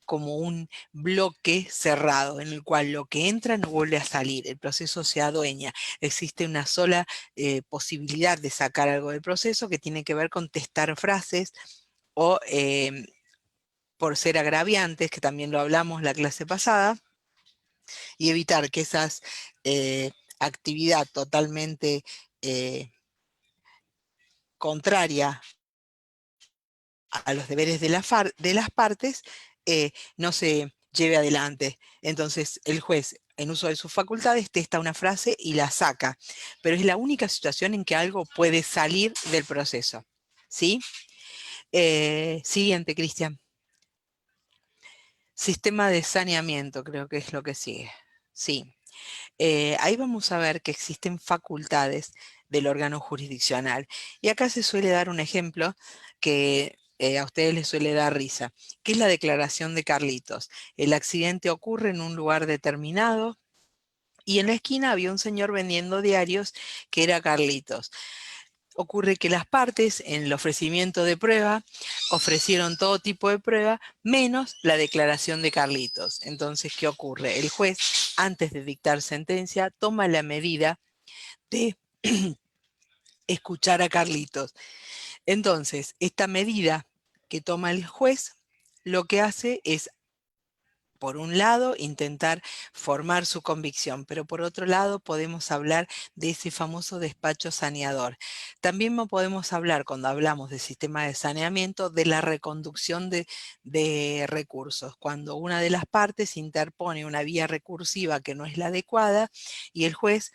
como un bloque cerrado, en el cual lo que entra no vuelve a salir, el proceso se adueña. Existe una sola posibilidad de sacar algo del proceso que tiene que ver con testar frases o por ser agraviantes, que también lo hablamos la clase pasada, y evitar que esas actividad totalmente contraria a los deberes de las partes, no se lleve adelante. Entonces el juez, en uso de sus facultades, testa una frase y la saca, pero es la única situación en que algo puede salir del proceso. ¿Sí? Siguiente, Cristian. Sistema de saneamiento, creo que es lo que sigue. Sí. Ahí vamos a ver que existen facultades del órgano jurisdiccional. Y acá se suele dar un ejemplo que a ustedes les suele dar risa, que es la declaración de Carlitos. El accidente ocurre en un lugar determinado y en la esquina había un señor vendiendo diarios que era Carlitos. Ocurre que las partes en el ofrecimiento de prueba ofrecieron todo tipo de prueba menos la declaración de Carlitos. Entonces, ¿qué ocurre? El juez, antes de dictar sentencia, toma la medida de escuchar a Carlitos. Entonces, esta medida que toma el juez lo que hace es, por un lado, intentar formar su convicción, pero por otro lado podemos hablar de ese famoso despacho saneador. También podemos hablar, cuando hablamos de sistema de saneamiento, de la reconducción de recursos, cuando una de las partes interpone una vía recursiva que no es la adecuada y el juez,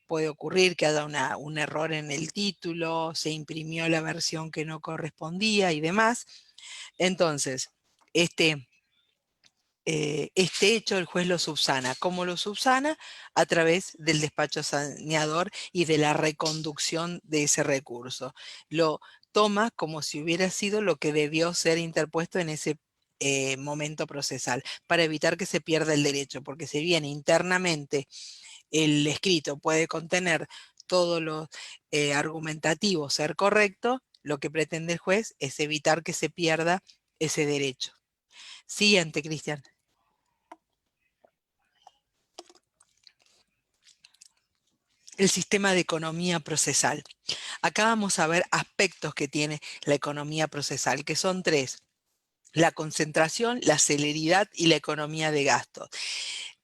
puede ocurrir que haya un error en el título, se imprimió la versión que no correspondía y demás. Entonces, este hecho el juez lo subsana. ¿Cómo lo subsana? A través del despacho saneador y de la reconducción de ese recurso. Lo toma como si hubiera sido lo que debió ser interpuesto en ese momento procesal, para evitar que se pierda el derecho, porque si bien internamente el escrito puede contener todo lo argumentativo ser correcto, lo que pretende el juez es evitar que se pierda ese derecho. Siguiente, Cristian. El sistema de economía procesal. Acá vamos a ver aspectos que tiene la economía procesal, que son tres: la concentración, la celeridad y la economía de gastos.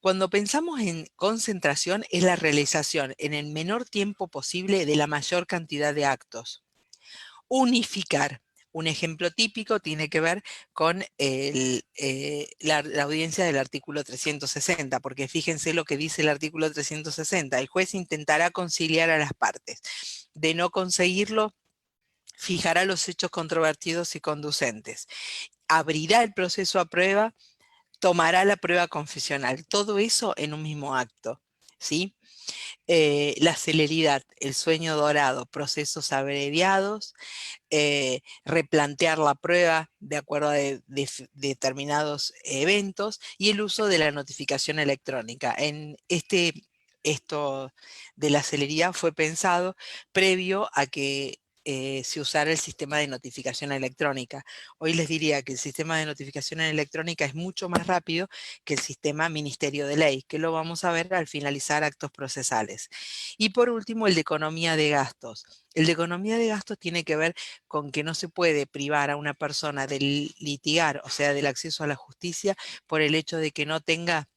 Cuando pensamos en concentración, es la realización en el menor tiempo posible de la mayor cantidad de actos. Unificar. Un ejemplo típico tiene que ver con la audiencia del artículo 360, porque fíjense lo que dice el artículo 360. El juez intentará conciliar a las partes. De no conseguirlo, fijará los hechos controvertidos y conducentes. Abrirá el proceso a prueba, tomará la prueba confesional. Todo eso en un mismo acto, ¿sí? La celeridad, el sueño dorado, procesos abreviados, replantear la prueba de acuerdo a determinados eventos y el uso de la notificación electrónica. Esto de la celeridad fue pensado previo a que se usara el sistema de notificación electrónica. Hoy les diría que el sistema de notificación electrónica es mucho más rápido que el sistema Ministerio de Ley, que lo vamos a ver al finalizar actos procesales. Y por último, el de economía de gastos. El de economía de gastos tiene que ver con que no se puede privar a una persona de litigar, o sea, del acceso a la justicia, por el hecho de que no tenga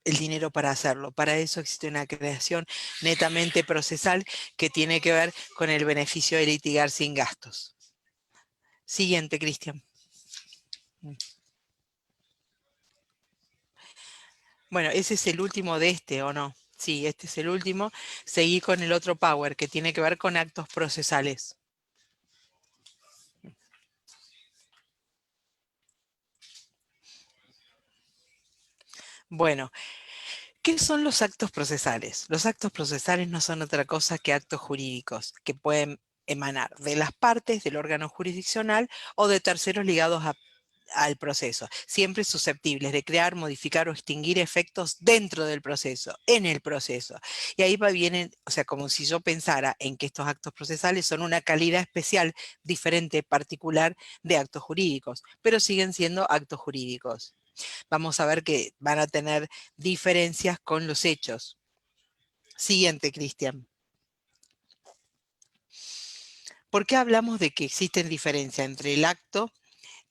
el dinero para hacerlo. Para eso existe una creación netamente procesal que tiene que ver con el beneficio de litigar sin gastos. Siguiente, Cristian. Bueno, ese es el último de este, ¿o no? Sí, este es el último. Seguí con el otro power, que tiene que ver con actos procesales. Bueno, ¿qué son los actos procesales? Los actos procesales no son otra cosa que actos jurídicos que pueden emanar de las partes del órgano jurisdiccional o de terceros ligados al proceso, siempre susceptibles de crear, modificar o extinguir efectos dentro del proceso, en el proceso. Y ahí vienen, o sea, como si yo pensara en que estos actos procesales son una calidad especial, diferente, particular de actos jurídicos, pero siguen siendo actos jurídicos. Vamos a ver que van a tener diferencias con los hechos. Siguiente, Cristian. ¿Por qué hablamos de que existen diferencias entre el acto,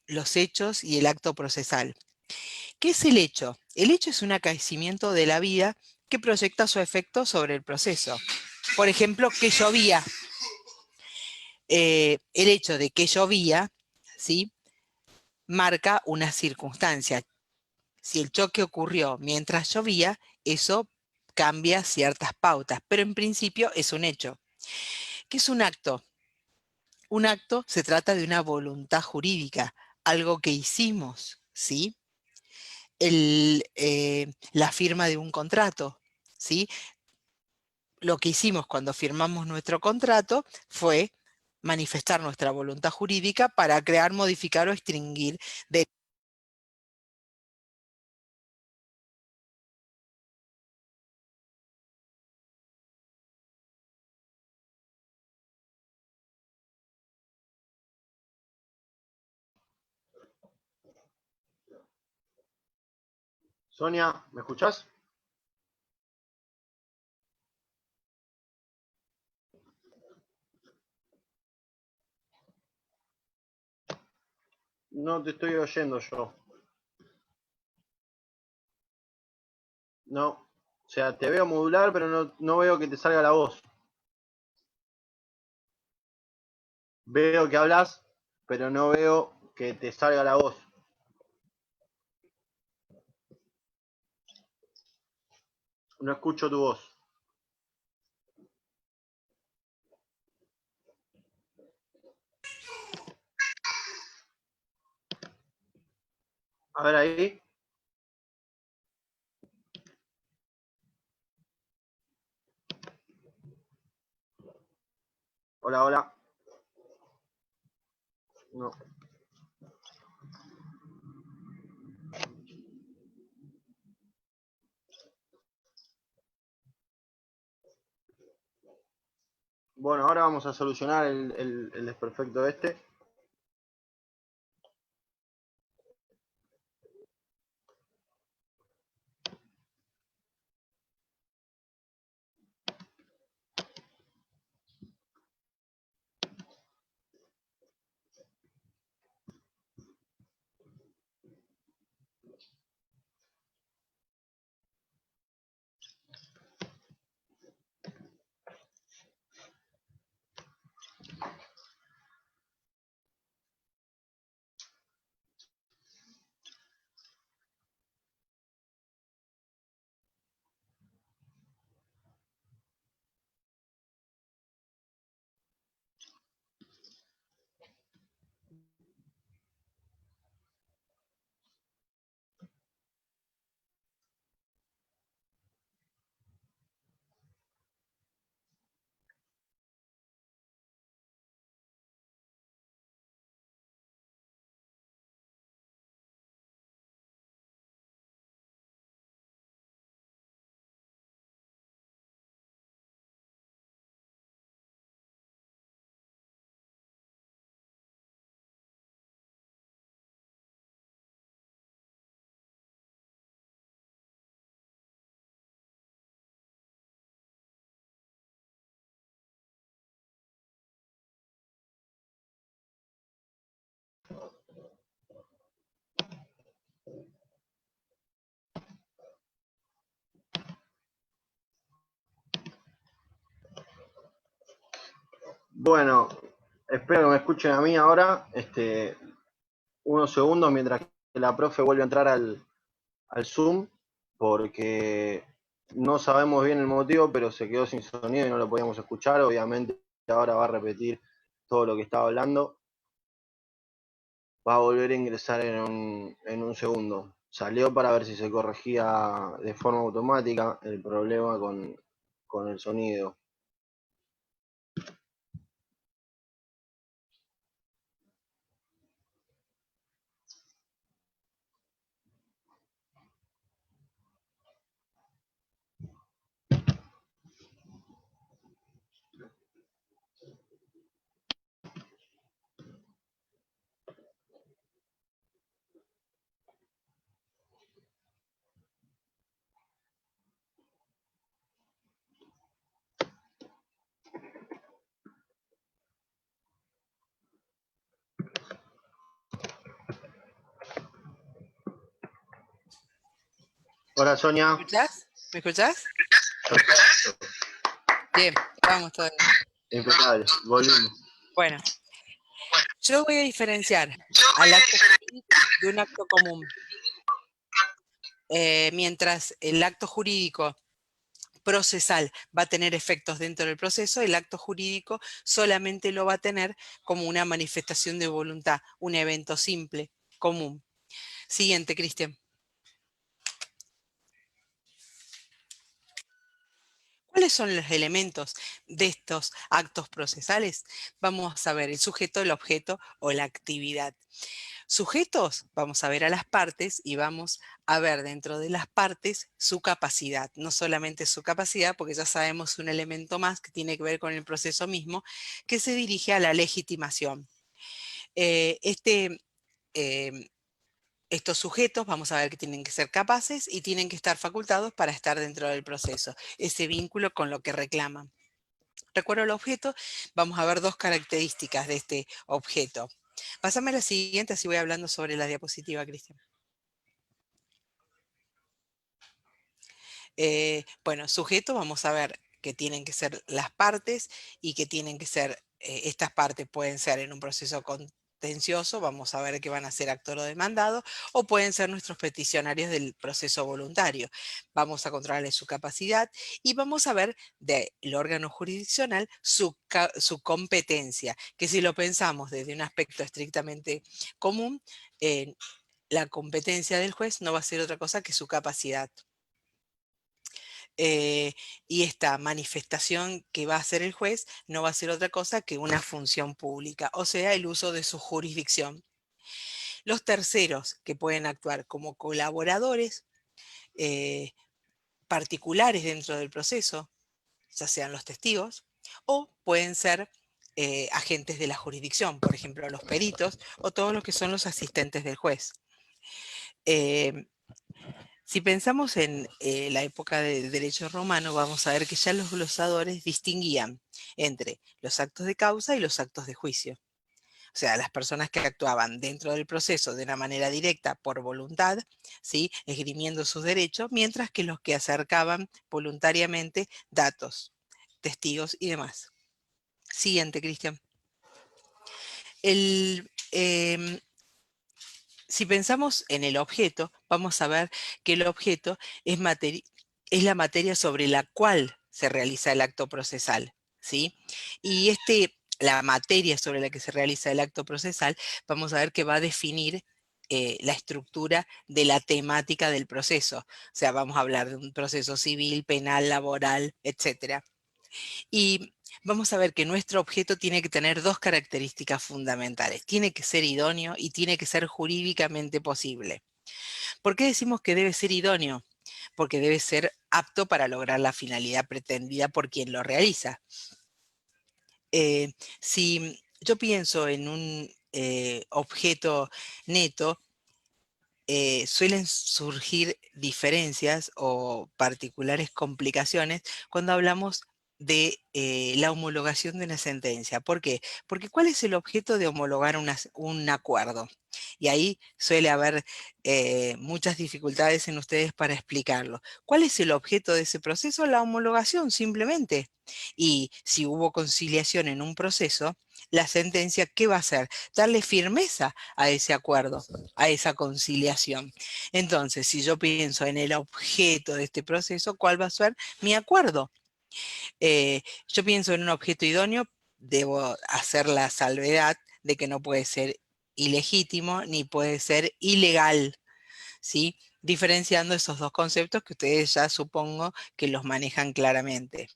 los hechos y el acto procesal? ¿Qué es el hecho? El hecho es un acaecimiento de la vida que proyecta su efecto sobre el proceso. Por ejemplo, que llovía. el hecho de que llovía, ¿sí?, marca una circunstancia. Si el choque ocurrió mientras llovía, eso cambia ciertas pautas, pero en principio es un hecho. ¿Qué es un acto? Un acto se trata de una voluntad jurídica, algo que hicimos, ¿sí? La firma de un contrato, ¿sí? Lo que hicimos cuando firmamos nuestro contrato fue manifestar nuestra voluntad jurídica para crear, modificar o extinguir de... Sonia, ¿me escuchás? No te estoy oyendo yo. No. O sea, te veo modular, pero no veo que te salga la voz. Veo que hablas, pero no veo que te salga la voz. No escucho tu voz. A ver ahí. Hola, hola. No. Bueno, ahora vamos a solucionar el desperfecto este. Bueno, espero que me escuchen a mí ahora. Unos segundos mientras que la profe vuelve a entrar al Zoom, porque no sabemos bien el motivo, pero se quedó sin sonido y no lo podíamos escuchar. Obviamente ahora va a repetir todo lo que estaba hablando. Va a volver a ingresar en un segundo. Salió para ver si se corregía de forma automática el problema con el sonido. Hola Sonia. ¿Me escuchás? ¿Me escuchás? Bien, vamos todavía. Impecable, volvimos. Bueno, yo voy a diferenciar al acto jurídico de un acto común. Mientras el acto jurídico procesal va a tener efectos dentro del proceso, el acto jurídico solamente lo va a tener como una manifestación de voluntad, un evento simple, común. Siguiente, Cristian. ¿Cuáles son los elementos de estos actos procesales? Vamos a ver el sujeto, el objeto o la actividad. Sujetos, vamos a ver a las partes y vamos a ver dentro de las partes su capacidad. No solamente su capacidad, porque ya sabemos un elemento más que tiene que ver con el proceso mismo, que se dirige a la legitimación. Eh, este, eh, Estos sujetos, vamos a ver que tienen que ser capaces y tienen que estar facultados para estar dentro del proceso. Ese vínculo con lo que reclaman. Recuerdo el objeto, vamos a ver dos características de este objeto. Pásame la siguiente, así voy hablando sobre la diapositiva, Cristian. Bueno, sujeto, vamos a ver que tienen que ser las partes y que tienen que ser, estas partes pueden ser en un proceso contencioso, vamos a ver que van a ser actor o demandado, o pueden ser nuestros peticionarios del proceso voluntario. Vamos a controlarle su capacidad y vamos a ver del órgano jurisdiccional su competencia, que si lo pensamos desde un aspecto estrictamente común, la competencia del juez no va a ser otra cosa que su capacidad. Y esta manifestación que va a hacer el juez no va a ser otra cosa que una función pública, o sea, el uso de su jurisdicción. Los terceros que pueden actuar como colaboradores eh, particulares dentro del proceso, ya sean los testigos, o pueden ser agentes de la jurisdicción, por ejemplo, los peritos o todos los que son los asistentes del juez. Si pensamos en la época del derecho romano, vamos a ver que ya los glosadores distinguían entre los actos de causa y los actos de juicio. O sea, las personas que actuaban dentro del proceso de una manera directa por voluntad, ¿sí?, esgrimiendo sus derechos, mientras que los que acercaban voluntariamente datos, testigos y demás. Siguiente, Cristian. Si pensamos en el objeto, vamos a ver que el objeto es la materia sobre la cual se realiza el acto procesal, ¿sí? Y la materia sobre la que se realiza el acto procesal, vamos a ver que va a definir la estructura de la temática del proceso. O sea, vamos a hablar de un proceso civil, penal, laboral, etc. Y vamos a ver que nuestro objeto tiene que tener dos características fundamentales. Tiene que ser idóneo y tiene que ser jurídicamente posible. ¿Por qué decimos que debe ser idóneo? Porque debe ser apto para lograr la finalidad pretendida por quien lo realiza. Si yo pienso en un objeto neto, suelen surgir diferencias o particulares complicaciones cuando hablamos de la homologación de una sentencia. ¿Por qué? Porque ¿cuál es el objeto de homologar un acuerdo? Y ahí suele haber muchas dificultades en ustedes para explicarlo. ¿Cuál es el objeto de ese proceso? La homologación, simplemente. Y si hubo conciliación en un proceso, la sentencia, ¿qué va a hacer? Darle firmeza a ese acuerdo, a esa conciliación. Entonces, si yo pienso en el objeto de este proceso, ¿cuál va a ser mi acuerdo? Yo pienso en un objeto idóneo, debo hacer la salvedad de que no puede ser ilegítimo ni puede ser ilegal, ¿sí? Diferenciando esos dos conceptos que ustedes ya supongo que los manejan claramente.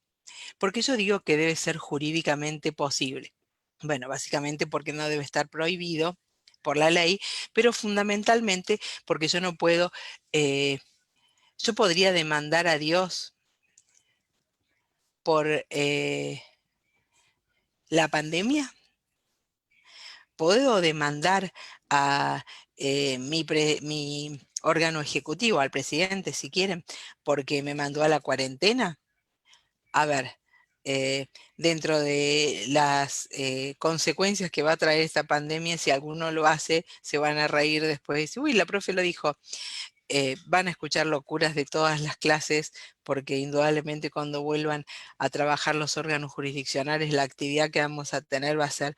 ¿Por qué yo digo que debe ser jurídicamente posible? Bueno, básicamente porque no debe estar prohibido por la ley, pero fundamentalmente porque yo no puedo, yo podría demandar a Dios por la pandemia. Puedo demandar a mi órgano ejecutivo, al presidente, si quieren, porque me mandó a la cuarentena. A ver, dentro de las consecuencias que va a traer esta pandemia, si alguno lo hace, se van a reír después y decir, uy, la profe lo dijo. van a escuchar locuras de todas las clases, porque indudablemente cuando vuelvan a trabajar los órganos jurisdiccionales, la actividad que vamos a tener va a ser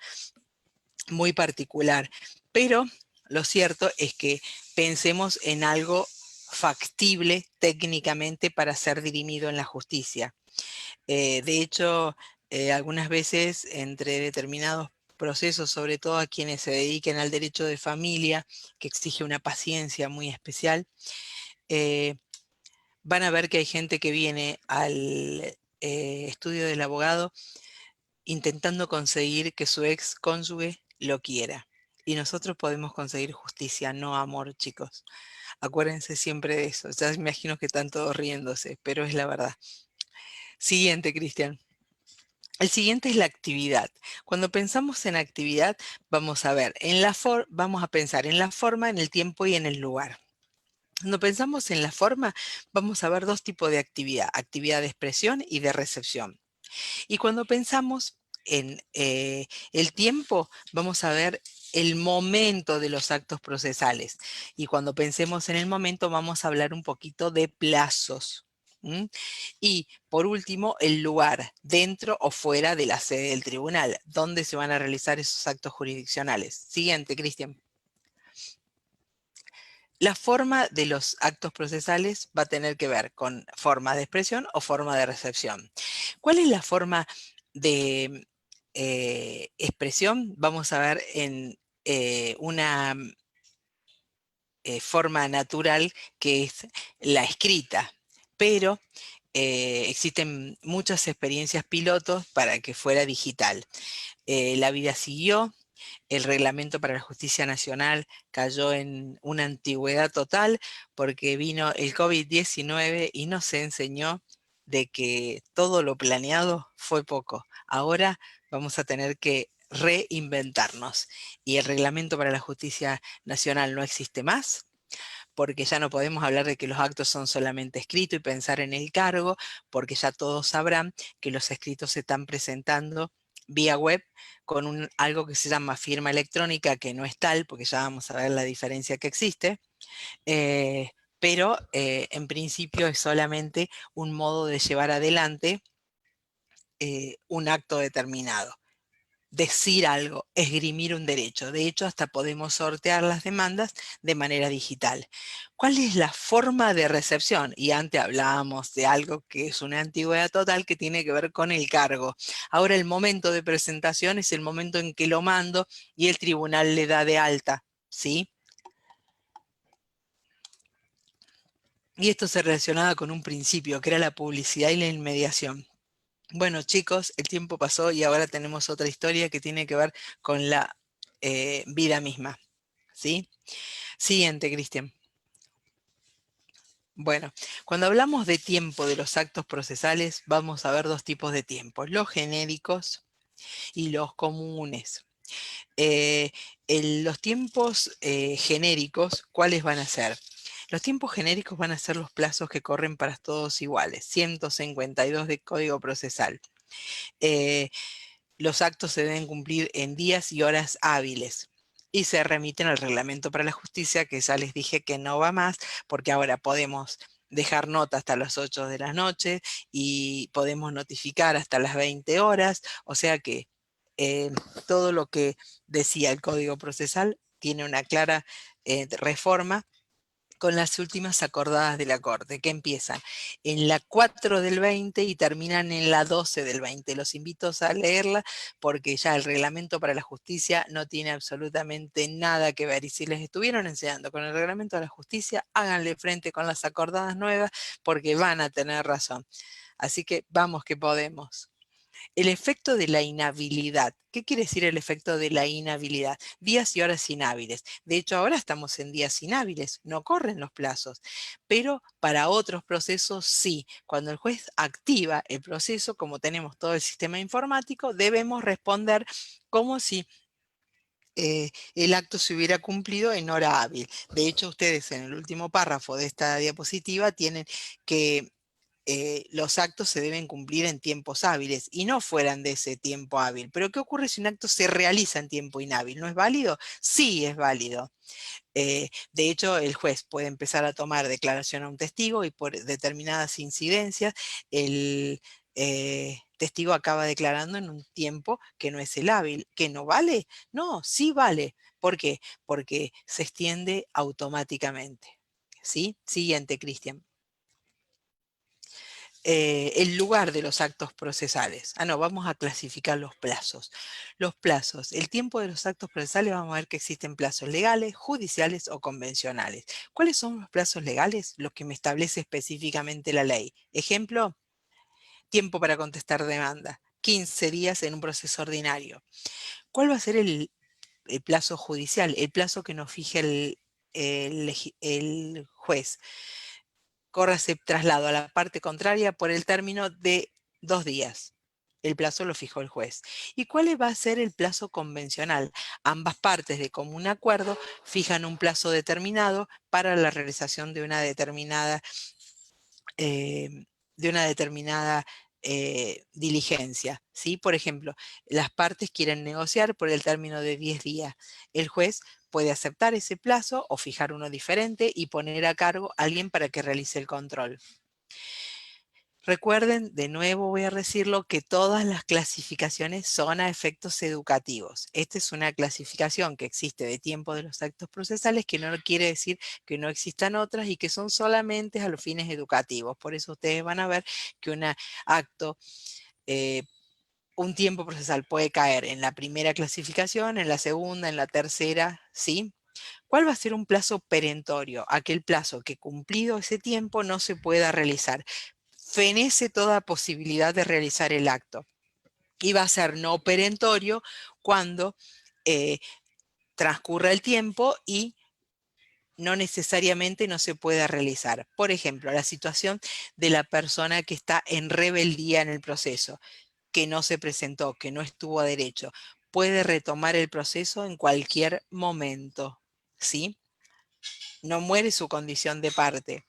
muy particular. Pero lo cierto es que pensemos en algo factible técnicamente para ser dirimido en la justicia. De hecho, algunas veces entre determinados procesos, sobre todo a quienes se dediquen al derecho de familia, que exige una paciencia muy especial, eh, van a ver que hay gente que viene al estudio del abogado intentando conseguir que su ex cónyuge lo quiera. Y nosotros podemos conseguir justicia, no amor, chicos. Acuérdense siempre de eso. Ya me imagino que están todos riéndose, pero es la verdad. Siguiente, Cristian. El siguiente es la actividad. Cuando pensamos en actividad, vamos a ver, vamos a pensar en la forma, en el tiempo y en el lugar. Cuando pensamos en la forma, vamos a ver dos tipos de actividad, actividad de expresión y de recepción. Y cuando pensamos en el tiempo, vamos a ver el momento de los actos procesales. Y cuando pensemos en el momento, vamos a hablar un poquito de plazos. ¿M? Y por último, el lugar, dentro o fuera de la sede del tribunal, donde se van a realizar esos actos jurisdiccionales. Siguiente, Cristian. La forma de los actos procesales va a tener que ver con forma de expresión o forma de recepción. ¿Cuál es la forma de expresión? Vamos a ver en una forma natural que es la escrita, pero existen muchas experiencias pilotos para que fuera digital. La vida siguió, el reglamento para la justicia nacional cayó en una antigüedad total porque vino el COVID-19 y nos enseñó de que todo lo planeado fue poco. Ahora vamos a tener que reinventarnos y el reglamento para la justicia nacional no existe más porque ya no podemos hablar de que los actos son solamente escritos y pensar en el cargo, porque ya todos sabrán que los escritos se están presentando vía web con algo que se llama firma electrónica, que no es tal, porque ya vamos a ver la diferencia que existe, pero en principio es solamente un modo de llevar adelante un acto determinado. Decir algo, esgrimir un derecho. De hecho, hasta podemos sortear las demandas de manera digital. ¿Cuál es la forma de recepción? Y antes hablábamos de algo que es una antigüedad total que tiene que ver con el cargo. Ahora el momento de presentación es el momento en que lo mando y el tribunal le da de alta, ¿sí? Y esto se relacionaba con un principio, que era la publicidad y la inmediación. Bueno, chicos, el tiempo pasó y ahora tenemos otra historia que tiene que ver con la vida misma, ¿sí? Siguiente, Cristian. Bueno, cuando hablamos de tiempo de los actos procesales, vamos a ver dos tipos de tiempos, los genéricos y los comunes. Eh, los tiempos genéricos, ¿cuáles van a ser? Los tiempos genéricos van a ser los plazos que corren para todos iguales, 152 de Código Procesal. Eh, Los actos se deben cumplir en días y horas hábiles y se remiten al reglamento para la justicia, que ya les dije que no va más, porque ahora podemos dejar nota hasta las 8 de la noche y podemos notificar hasta las 20 horas, o sea que eh, todo lo que decía el Código Procesal tiene una clara reforma con las últimas acordadas de la Corte, que empiezan en la 4 del 20 y terminan en la 12 del 20. Los invito a leerla porque ya el reglamento para la justicia no tiene absolutamente nada que ver. Y si les estuvieron enseñando con el reglamento de la justicia, háganle frente con las acordadas nuevas porque van a tener razón. Así que vamos que podemos. El efecto de la inhabilidad. ¿Qué quiere decir el efecto de la inhabilidad? Días y horas inhábiles. De hecho, ahora estamos en días inhábiles, no corren los plazos, pero para otros procesos sí. Cuando el juez activa el proceso, como tenemos todo el sistema informático, debemos responder como si el acto se hubiera cumplido en hora hábil. De hecho, ustedes en el último párrafo de esta diapositiva tienen que los actos se deben cumplir en tiempos hábiles y no fueran de ese tiempo hábil. Pero ¿qué ocurre si un acto se realiza en tiempo inhábil? ¿No es válido? Sí, es válido. De hecho, el juez puede empezar a tomar declaración a un testigo y por determinadas incidencias el testigo acaba declarando en un tiempo que no es el hábil. ¿Que no vale? No, sí vale. ¿Por qué? Porque se extiende automáticamente. ¿Sí? Siguiente, Cristian. El lugar de los actos procesales. No, vamos a clasificar los plazos. Los plazos, el tiempo de los actos procesales, vamos a ver que existen plazos legales, judiciales o convencionales. ¿Cuáles son los plazos legales? Los que me establece específicamente la ley. Ejemplo, tiempo para contestar demanda, 15 días en un proceso ordinario. ¿Cuál va a ser el plazo judicial? El plazo que nos fije el juez. Córrase traslado a la parte contraria por el término de 2 días. El plazo lo fijó el juez. ¿Y cuál va a ser el plazo convencional? Ambas partes de común acuerdo fijan un plazo determinado para la realización eh, de una determinada diligencia. ¿Sí? Por ejemplo, las partes quieren negociar por el término de 10 días. El juez puede aceptar ese plazo o fijar uno diferente y poner a cargo a alguien para que realice el control. Recuerden, de nuevo voy a decirlo, que todas las clasificaciones son a efectos educativos. Esta es una clasificación que existe de tiempo de los actos procesales, que no quiere decir que no existan otras y que son solamente a los fines educativos. Por eso ustedes van a ver que un acto, un tiempo procesal puede caer en la primera clasificación, en la segunda, en la tercera, ¿sí? ¿Cuál va a ser un plazo perentorio? Aquel plazo que cumplido ese tiempo no se pueda realizar. Fenece toda posibilidad de realizar el acto. Y va a ser no perentorio cuando transcurra el tiempo y no necesariamente no se pueda realizar. Por ejemplo, la situación de la persona que está en rebeldía en el proceso, que no se presentó, que no estuvo a derecho, puede retomar el proceso en cualquier momento, ¿sí? No muere su condición de parte.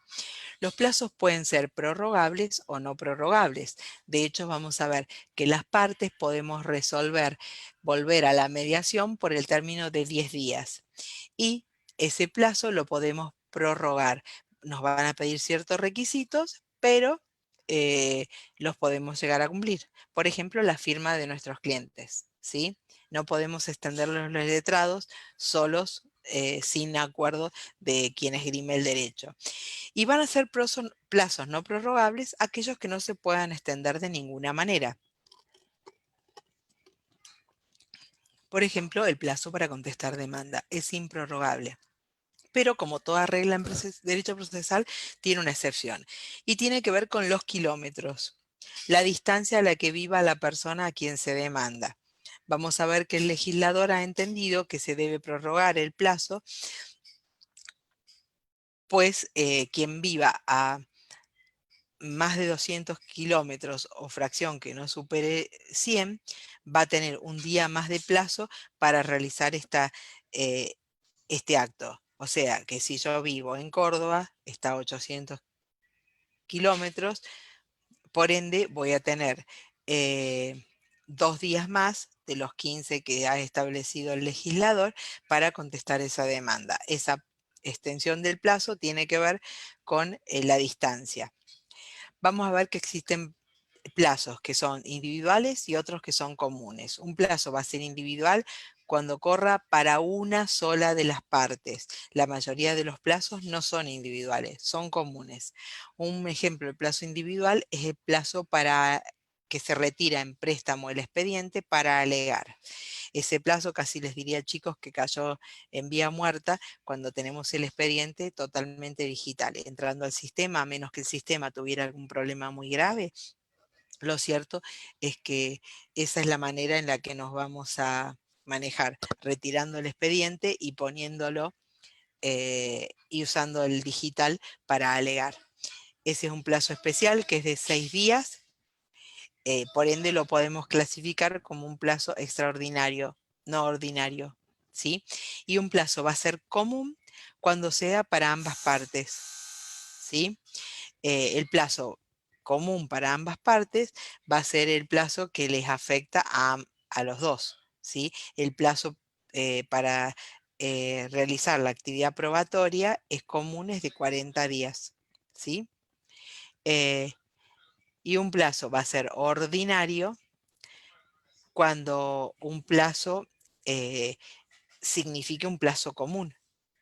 Los plazos pueden ser prorrogables o no prorrogables. De hecho, vamos a ver que las partes podemos volver a la mediación por el término de 10 días. Y ese plazo lo podemos prorrogar. Nos van a pedir ciertos requisitos, pero los podemos llegar a cumplir. Por ejemplo, la firma de nuestros clientes, ¿sí? No podemos extender los letrados solos sin acuerdo de quien esgrime el derecho. Y van a ser plazos no prorrogables aquellos que no se puedan extender de ninguna manera. Por ejemplo, el plazo para contestar demanda es improrrogable. Pero como toda regla en derecho procesal, tiene una excepción. Y tiene que ver con los kilómetros. La distancia a la que viva la persona a quien se demanda. Vamos a ver que el legislador ha entendido que se debe prorrogar el plazo, pues quien viva a más de 200 kilómetros o fracción que no supere 100, va a tener un día más de plazo para realizar eh, este acto. O sea, que si yo vivo en Córdoba, está a 800 kilómetros, por ende voy a tener 2 días más de los 15 que ha establecido el legislador para contestar esa demanda. Esa extensión del plazo tiene que ver con la distancia. Vamos a ver que existen plazos que son individuales y otros que son comunes. Un plazo va a ser individual cuando corra para una sola de las partes. La mayoría de los plazos no son individuales, son comunes. Un ejemplo de plazo individual es el plazo para que se retira en préstamo el expediente para alegar. Ese plazo casi les diría, chicos, que cayó en vía muerta cuando tenemos el expediente totalmente digital, entrando al sistema, a menos que el sistema tuviera algún problema muy grave. Lo cierto es que esa es la manera en la que nos vamos a manejar, retirando el expediente y poniéndolo y usando el digital para alegar. Ese es un plazo especial que es de 6 días, por ende lo podemos clasificar como un plazo extraordinario, no ordinario, ¿sí? Y un plazo va a ser común cuando sea para ambas partes, ¿sí? El plazo común para ambas partes va a ser el plazo que les afecta a los dos, ¿sí? El plazo para realizar la actividad probatoria es común, es de 40 días, ¿sí? Y un plazo va a ser ordinario cuando un plazo signifique un plazo común,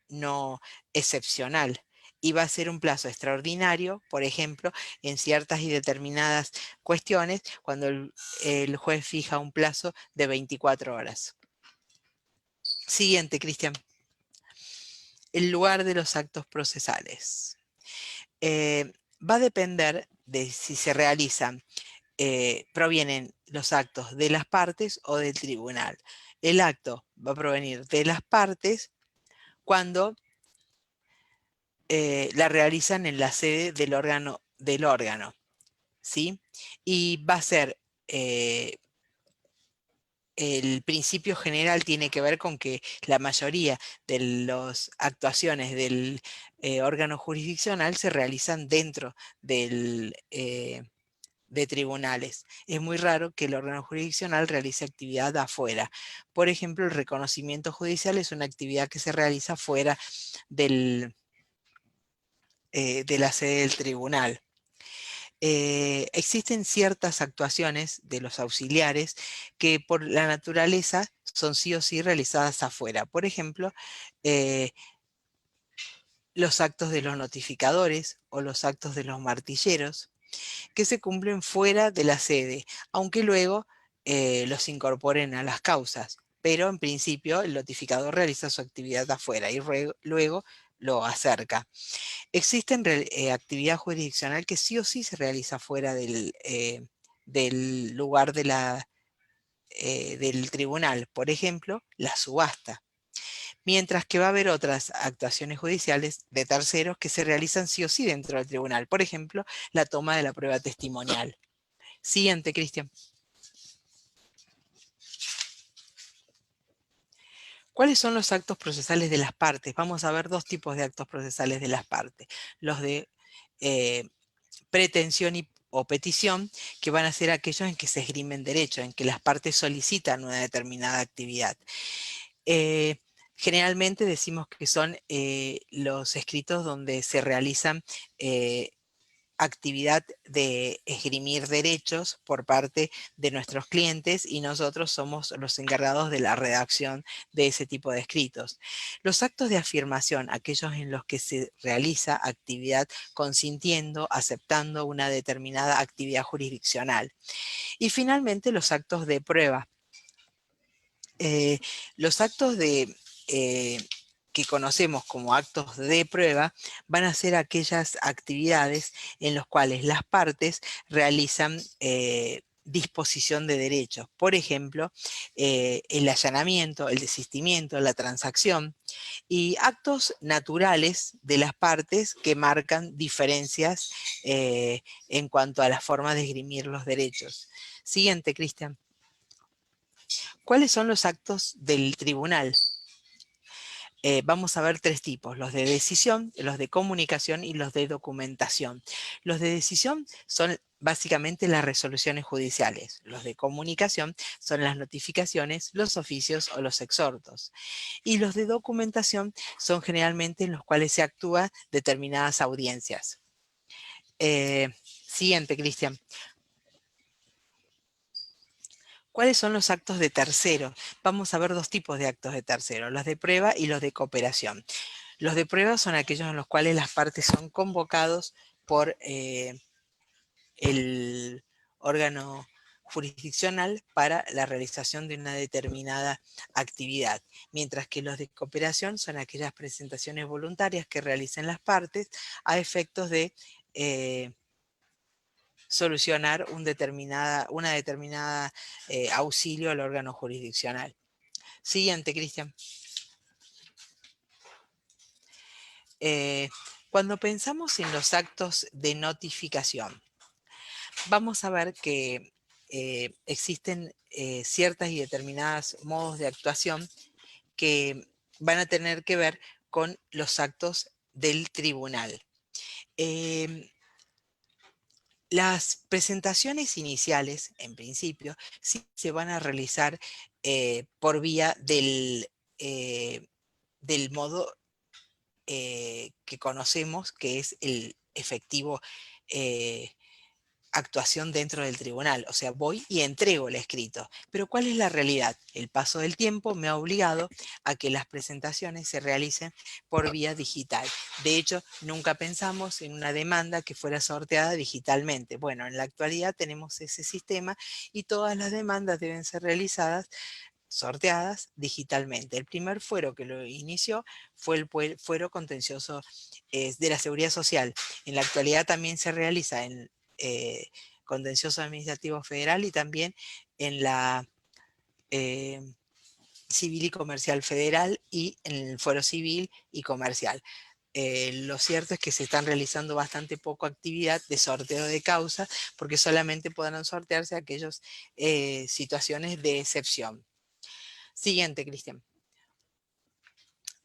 no excepcional. Y va a ser un plazo extraordinario, por ejemplo, en ciertas y determinadas cuestiones, cuando el juez fija un plazo de 24 horas. Siguiente, Cristian. El lugar de los actos procesales. Va a depender de si se realizan, provienen los actos de las partes o del tribunal. El acto va a provenir de las partes cuando la realizan en la sede del órgano, ¿sí? Y va a ser, el principio general tiene que ver con que la mayoría de las actuaciones del órgano jurisdiccional se realizan dentro de tribunales. Es muy raro que el órgano jurisdiccional realice actividad afuera. Por ejemplo, el reconocimiento judicial es una actividad que se realiza fuera de la sede del tribunal. Existen ciertas actuaciones de los auxiliares que por la naturaleza son sí o sí realizadas afuera. Por ejemplo, eh, los actos de los notificadores o los actos de los martilleros, que se cumplen fuera de la sede, aunque luego los incorporen a las causas. Pero en principio el notificador realiza su actividad afuera y luego lo acerca. Existe actividad jurisdiccional que sí o sí se realiza fuera del lugar del tribunal, por ejemplo, la subasta. Mientras que va a haber otras actuaciones judiciales de terceros que se realizan sí o sí dentro del tribunal, por ejemplo, la toma de la prueba testimonial. Siguiente, Cristian. ¿Cuáles son los actos procesales de las partes? Vamos a ver dos tipos de actos procesales de las partes. Los de pretensión o petición, que van a ser aquellos en que se esgrimen derechos, en que las partes solicitan una determinada actividad. Generalmente decimos que son los escritos donde se realizan actividad de esgrimir derechos por parte de nuestros clientes y nosotros somos los encargados de la redacción de ese tipo de escritos. Los actos de afirmación, aquellos en los que se realiza actividad consintiendo, aceptando una determinada actividad jurisdiccional. Y finalmente los actos de prueba. Los actos que conocemos como actos de prueba van a ser aquellas actividades en las cuales las partes realizan disposición de derechos. Por ejemplo, el allanamiento, el desistimiento, la transacción y actos naturales de las partes que marcan diferencias en cuanto a la forma de esgrimir los derechos. Siguiente, Cristian. ¿Cuáles son los actos del tribunal? Vamos a ver tres tipos, los de decisión, los de comunicación y los de documentación. Los de decisión son básicamente las resoluciones judiciales. Los de comunicación son las notificaciones, los oficios o los exhortos. Y los de documentación son generalmente en los cuales se actúa determinadas audiencias. Siguiente, Cristian. ¿Cuáles son los actos de tercero? Vamos a ver dos tipos de actos de tercero, los de prueba y los de cooperación. Los de prueba son aquellos en los cuales las partes son convocados por el órgano jurisdiccional para la realización de una determinada actividad, mientras que los de cooperación son aquellas presentaciones voluntarias que realicen las partes a efectos de solucionar una determinada auxilio al órgano jurisdiccional. Siguiente, Cristian. Cuando pensamos en los actos de notificación, vamos a ver que existen ciertas y determinadas modos de actuación que van a tener que ver con los actos del tribunal. Las presentaciones iniciales, en principio, sí se van a realizar por vía del modo que conocemos, que es el efectivo actuación dentro del tribunal. O sea, voy y entrego el escrito. Pero ¿cuál es la realidad? El paso del tiempo me ha obligado a que las presentaciones se realicen por vía digital. De hecho, nunca pensamos en una demanda que fuera sorteada digitalmente. Bueno, en la actualidad tenemos ese sistema y todas las demandas deben ser realizadas sorteadas digitalmente. El primer fuero que lo inició fue el fuero contencioso de la Seguridad Social. En la actualidad también se realiza en eh, contencioso administrativo federal y también en la eh, civil y comercial federal y en el fuero civil y comercial. Lo cierto es que se están realizando bastante poco actividad de sorteo de causas porque solamente podrán sortearse aquellas situaciones de excepción. Siguiente, Cristian.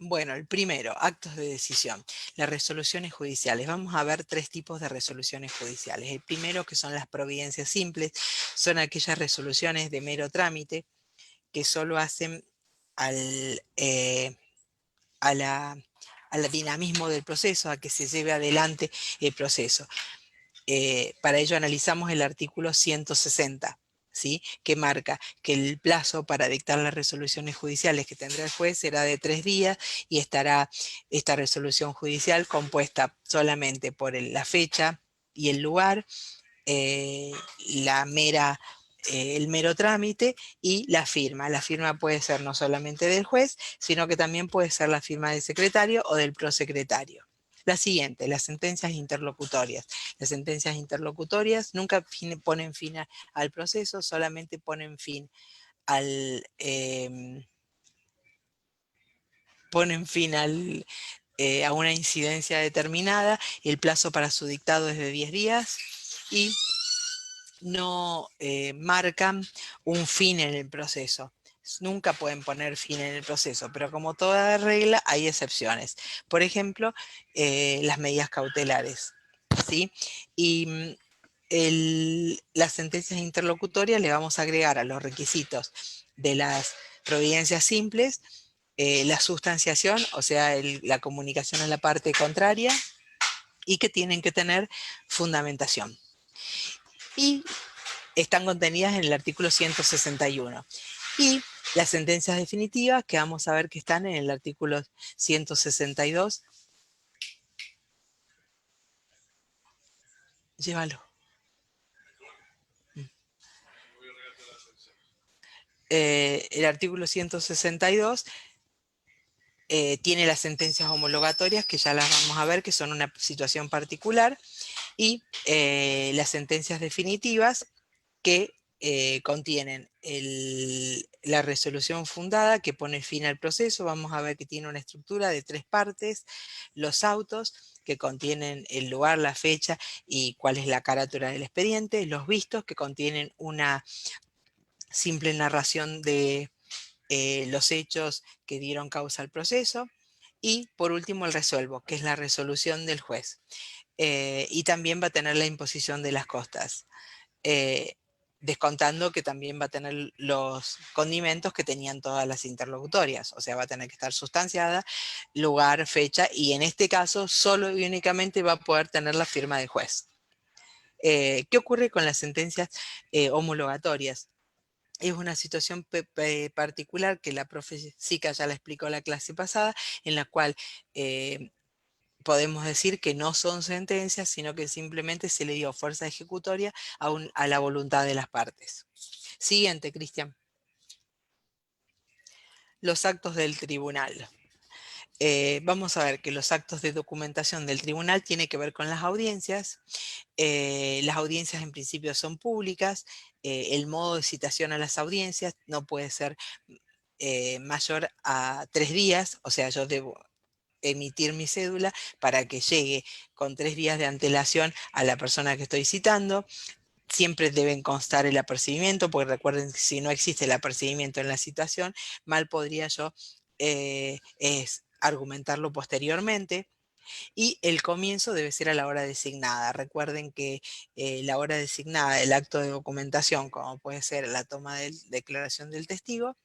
Bueno, el primero, actos de decisión. Las resoluciones judiciales. Vamos a ver tres tipos de resoluciones judiciales. El primero, que son las providencias simples, son aquellas resoluciones de mero trámite que solo hacen al, a la, al dinamismo del proceso, a que se lleve adelante el proceso. Para ello analizamos el artículo 160. ¿Sí? Que marca que el plazo para dictar las resoluciones judiciales que tendrá el juez será de 3 días y estará esta resolución judicial compuesta solamente por la fecha y el lugar, eh, la mera, el mero trámite y la firma. La firma puede ser no solamente del juez, sino que también puede ser la firma del secretario o del prosecretario. La siguiente, las sentencias interlocutorias. Las sentencias interlocutorias nunca ponen fin al proceso, solamente ponen fin al... ponen fin a una incidencia determinada, el plazo para su dictado es de 10 días y no marcan un fin en el proceso. Nunca pueden poner fin en el proceso, pero como toda regla hay excepciones. Por ejemplo, las medidas cautelares. ¿Sí? Y las sentencias interlocutorias le vamos a agregar a los requisitos de las providencias simples la sustanciación, o sea, la comunicación en la parte contraria, y que tienen que tener fundamentación. Y están contenidas en el artículo 161. Y las sentencias definitivas, que vamos a ver que están en el artículo 162. Llévalo. El artículo 162 tiene las sentencias homologatorias, que ya las vamos a ver, que son una situación particular, y las sentencias definitivas, que contienen la resolución fundada que pone fin al proceso. Vamos a ver que tiene una estructura de 3 partes, los autos que contienen el lugar, la fecha y cuál es la carátula del expediente, los vistos que contienen una simple narración de los hechos que dieron causa al proceso, y por último el resuelvo, que es la resolución del juez. Y también va a tener la imposición de las costas. Descontando que también va a tener los condimentos que tenían todas las interlocutorias, o sea, va a tener que estar sustanciada, lugar, fecha, y en este caso solo y únicamente va a poder tener la firma del juez. ¿Qué ocurre con las sentencias homologatorias? Es una situación particular que la profe Sica ya la explicó la clase pasada, en la cual podemos decir que no son sentencias, sino que simplemente se le dio fuerza ejecutoria a la voluntad de las partes. Siguiente, Cristian. Los actos del tribunal. Vamos a ver que los actos de documentación del tribunal tienen que ver con las audiencias. Las audiencias en principio son públicas. El modo de citación a las audiencias no puede ser mayor a 3 días, o sea, yo debo emitir mi cédula para que llegue con 3 días de antelación a la persona que estoy citando. Siempre deben constar el apercibimiento, porque recuerden que si no existe el apercibimiento en la citación, mal podría yo argumentarlo posteriormente. Y el comienzo debe ser a la hora designada. Recuerden que la hora designada del acto de documentación, como puede ser la toma de declaración del testigo,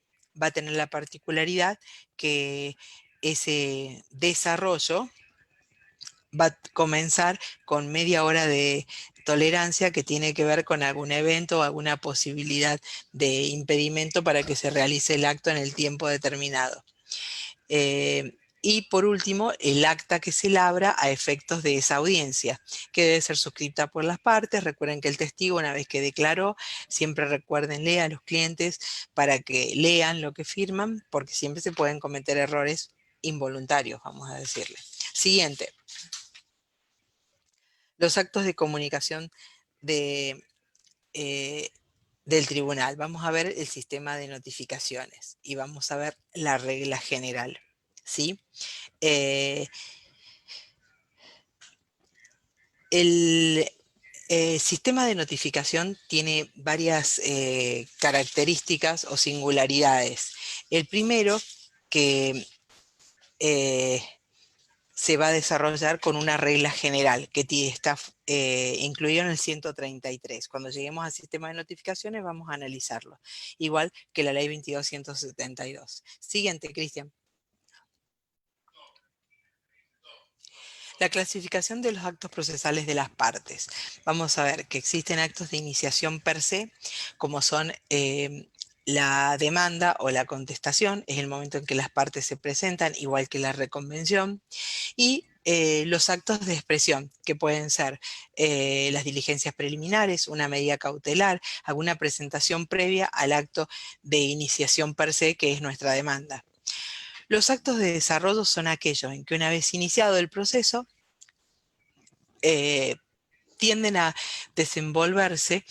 va a tener la particularidad que ese desarrollo va a comenzar con media hora de tolerancia que tiene que ver con algún evento o alguna posibilidad de impedimento para que se realice el acto en el tiempo determinado. Y por último, el acta que se labra a efectos de esa audiencia, que debe ser suscrita por las partes. Recuerden que el testigo, una vez que declaró, siempre recuérdenle a los clientes para que lean lo que firman, porque siempre se pueden cometer errores involuntarios, vamos a decirle. Siguiente. Los actos de comunicación de, del tribunal. Vamos a ver el sistema de notificaciones y vamos a ver la regla general, ¿sí? El sistema de notificación tiene varias características o singularidades. El primero, que se va a desarrollar con una regla general que está incluido en el 133. Cuando lleguemos al sistema de notificaciones vamos a analizarlo, igual que la ley 22.172. Siguiente, Cristian. La clasificación de los actos procesales de las partes. Vamos a ver que existen actos de iniciación per se, como son la demanda o la contestación, es el momento en que las partes se presentan, igual que la reconvención, y los actos de expresión, que pueden ser las diligencias preliminares, una medida cautelar, alguna presentación previa al acto de iniciación per se, que es nuestra demanda. Los actos de desarrollo son aquellos en que una vez iniciado el proceso, tienden a desenvolverse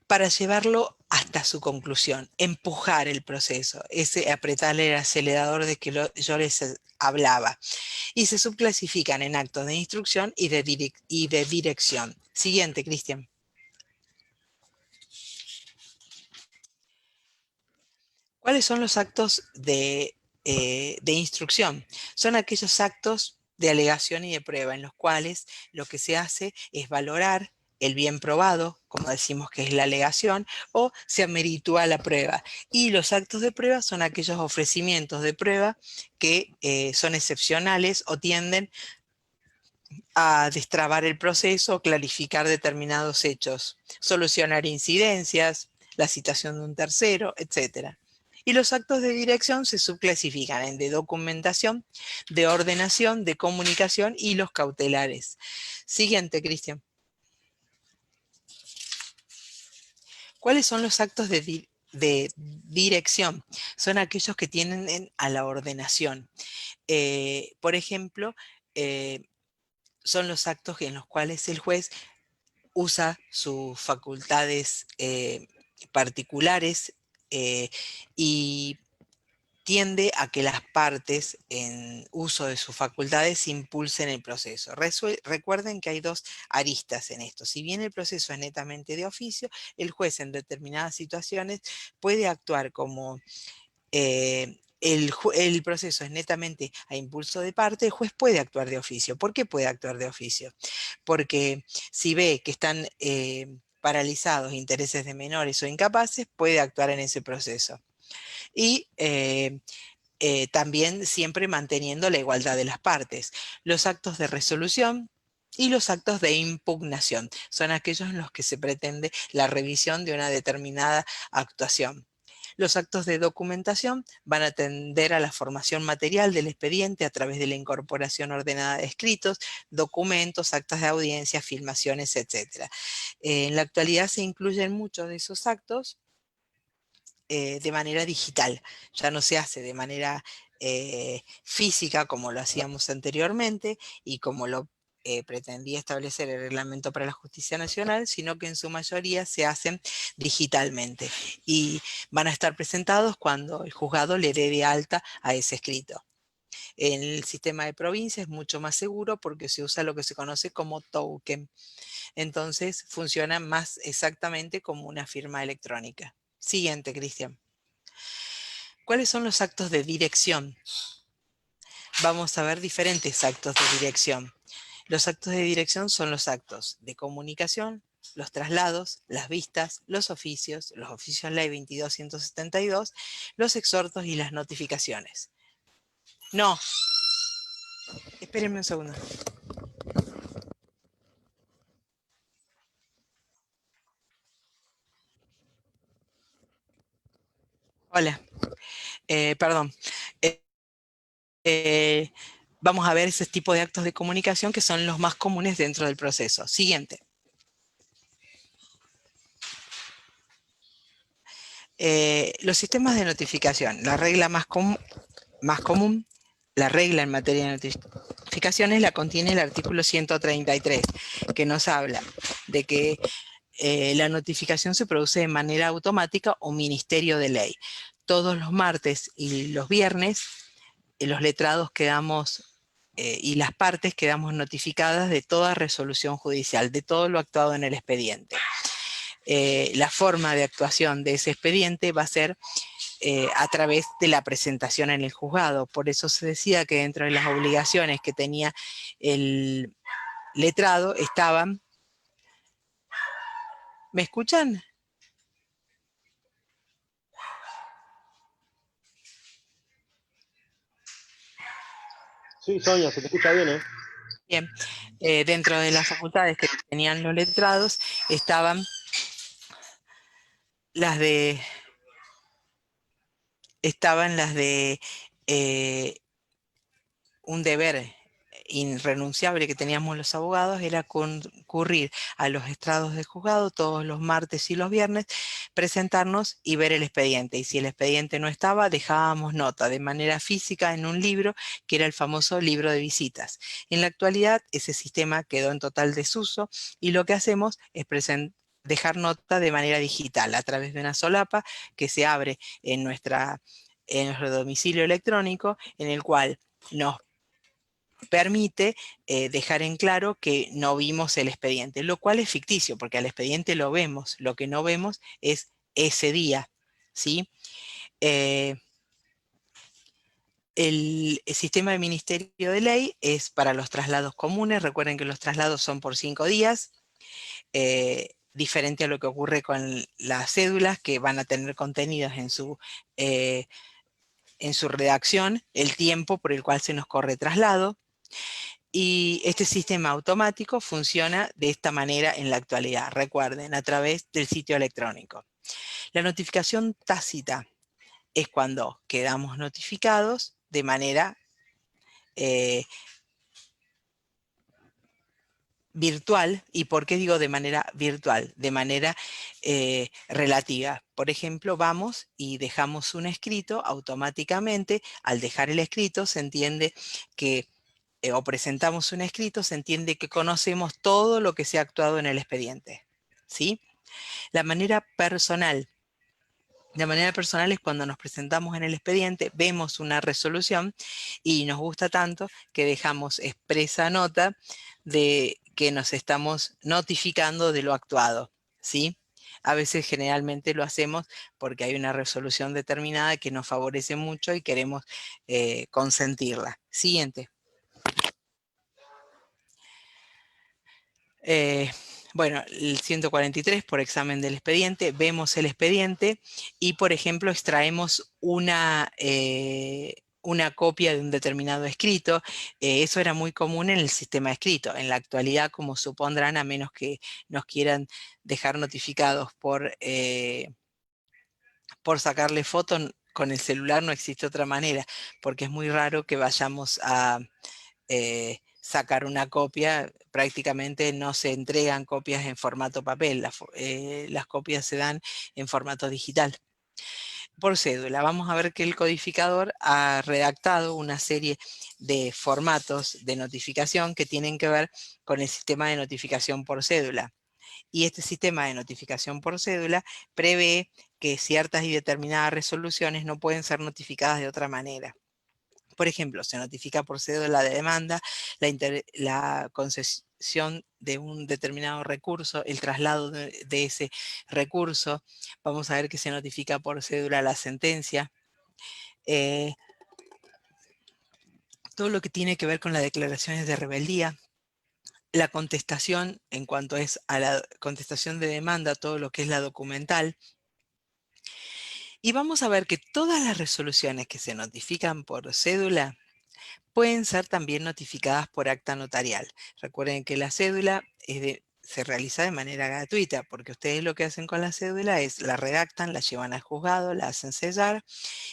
para llevarlo hasta su conclusión, empujar el proceso, ese apretarle el acelerador de que yo les hablaba. Y se subclasifican en actos de instrucción y de dirección. Siguiente, Cristian. ¿Cuáles son los actos de instrucción? Son aquellos actos de alegación y de prueba en los cuales lo que se hace es valorar el bien probado, como decimos que es la alegación, o se ameritúa la prueba. Y los actos de prueba son aquellos ofrecimientos de prueba que son excepcionales o tienden a destrabar el proceso, clarificar determinados hechos, solucionar incidencias, la citación de un tercero, etc. Y los actos de dirección se subclasifican en de documentación, de ordenación, de comunicación y los cautelares. Siguiente, Cristian. ¿Cuáles son los actos de dirección? Son aquellos que tienen a la ordenación. Por ejemplo, son los actos en los cuales el juez usa sus facultades particulares y tiende a que las partes en uso de sus facultades impulsen el proceso. Recuerden que hay dos aristas en esto. Si bien el proceso es netamente de oficio, el juez en determinadas situaciones puede actuar como el proceso es netamente a impulso de parte, el juez puede actuar de oficio. ¿Por qué puede actuar de oficio? Porque si ve que están paralizados intereses de menores o incapaces, puede actuar en ese proceso. Y también siempre manteniendo la igualdad de las partes. Los actos de resolución y los actos de impugnación son aquellos en los que se pretende la revisión de una determinada actuación. Los actos de documentación van a tender a la formación material del expediente a través de la incorporación ordenada de escritos, documentos, actas de audiencia, filmaciones, etc. En la actualidad se incluyen muchos de esos actos de manera digital, ya no se hace de manera física como lo hacíamos anteriormente y como lo pretendía establecer el Reglamento para la Justicia Nacional, sino que en su mayoría se hacen digitalmente y van a estar presentados cuando el juzgado le dé de alta a ese escrito. En el sistema de provincia es mucho más seguro porque se usa lo que se conoce como token. Entonces funciona más exactamente como una firma electrónica. Siguiente, Cristian. ¿Cuáles son los actos de dirección? vamos a ver diferentes actos de dirección. Los actos de dirección son los actos de comunicación, los traslados, las vistas, los oficios ley 22.172, los exhortos y las notificaciones. No, espérenme un segundo. Hola, perdón. Vamos a ver ese tipo de actos de comunicación que son los más comunes dentro del proceso. Siguiente. Los sistemas de notificación. La regla más común, la regla en materia de notificaciones la contiene el artículo 133, que nos habla de que la notificación se produce de manera automática o ministerio de ley. Todos los martes y los viernes, los letrados quedamos y las partes quedamos notificadas de toda resolución judicial, de todo lo actuado en el expediente. La forma de actuación de ese expediente va a ser a través de la presentación en el juzgado. Por eso se decía que dentro de las obligaciones que tenía el letrado estaban... ¿Me escuchan? Sí, Sonia, se te escucha bien, ¿eh? Bien, dentro de las facultades que tenían los letrados estaban las de un deber irrenunciable que teníamos los abogados era concurrir a los estrados del juzgado todos los martes y los viernes, presentarnos y ver el expediente. Y si el expediente no estaba, dejábamos nota de manera física en un libro, que era el famoso libro de visitas. En la actualidad, ese sistema quedó en total desuso y lo que hacemos es dejar nota de manera digital a través de una solapa que se abre en nuestro domicilio electrónico, en el cual nos permite dejar en claro que no vimos el expediente, lo cual es ficticio, porque al expediente lo vemos, lo que no vemos es ese día, ¿sí? El sistema de ministerio de ley es para los traslados comunes. Recuerden que los traslados son por 5 días, diferente a lo que ocurre con las cédulas, que van a tener contenidos en su redacción, el tiempo por el cual se nos corre traslado. Y este sistema automático funciona de esta manera en la actualidad, recuerden, a través del sitio electrónico. La notificación tácita es cuando quedamos notificados de manera virtual. ¿Y por qué digo de manera virtual? De manera relativa. Por ejemplo, vamos y dejamos un escrito automáticamente. Al dejar el escrito se entiende que o presentamos un escrito, se entiende que conocemos todo lo que se ha actuado en el expediente, ¿sí? La manera personal es cuando nos presentamos en el expediente, vemos una resolución y nos gusta tanto que dejamos expresa nota de que nos estamos notificando de lo actuado, ¿sí? A veces generalmente lo hacemos porque hay una resolución determinada que nos favorece mucho y queremos consentirla. Siguiente. Bueno, el 143 por examen del expediente, vemos el expediente y, por ejemplo, extraemos una copia de un determinado escrito. Eso era muy común en el sistema escrito. En la actualidad, como supondrán, a menos que nos quieran dejar notificados por sacarle foto, con el celular no existe otra manera, porque es muy raro que vayamos a sacar una copia. Prácticamente no se entregan copias en formato papel, las copias se dan en formato digital. Por cédula, vamos a ver que el codificador ha redactado una serie de formatos de notificación que tienen que ver con el sistema de notificación por cédula. Y este sistema de notificación por cédula prevé que ciertas y determinadas resoluciones no pueden ser notificadas de otra manera. Por ejemplo, se notifica por cédula de demanda, la concesión de un determinado recurso, el traslado de ese recurso. Vamos a ver que se notifica por cédula la sentencia. todo lo que tiene que ver con las declaraciones de rebeldía, la contestación en cuanto es a la contestación de demanda, todo lo que es la documental. Y vamos a ver que todas las resoluciones que se notifican por cédula pueden ser también notificadas por acta notarial. Recuerden que la cédula se realiza de manera gratuita, porque ustedes lo que hacen con la cédula es la redactan, la llevan al juzgado, la hacen sellar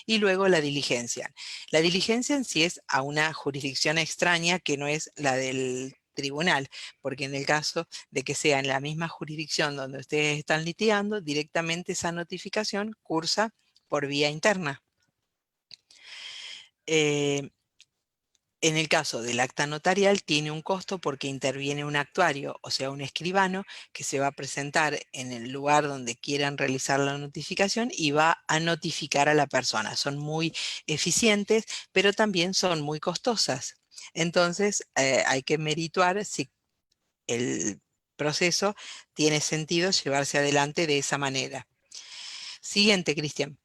y luego la diligencian. La diligencia en sí es a una jurisdicción extraña que no es la del tribunal, porque en el caso de que sea en la misma jurisdicción donde ustedes están litigando, directamente esa notificación cursa por vía interna. En el caso del acta notarial tiene un costo porque interviene un actuario, o sea, un escribano, que se va a presentar en el lugar donde quieran realizar la notificación y va a notificar a la persona. Son muy eficientes, pero también son muy costosas. Entonces, hay que merituar si el proceso tiene sentido llevarse adelante de esa manera. Siguiente, Cristian.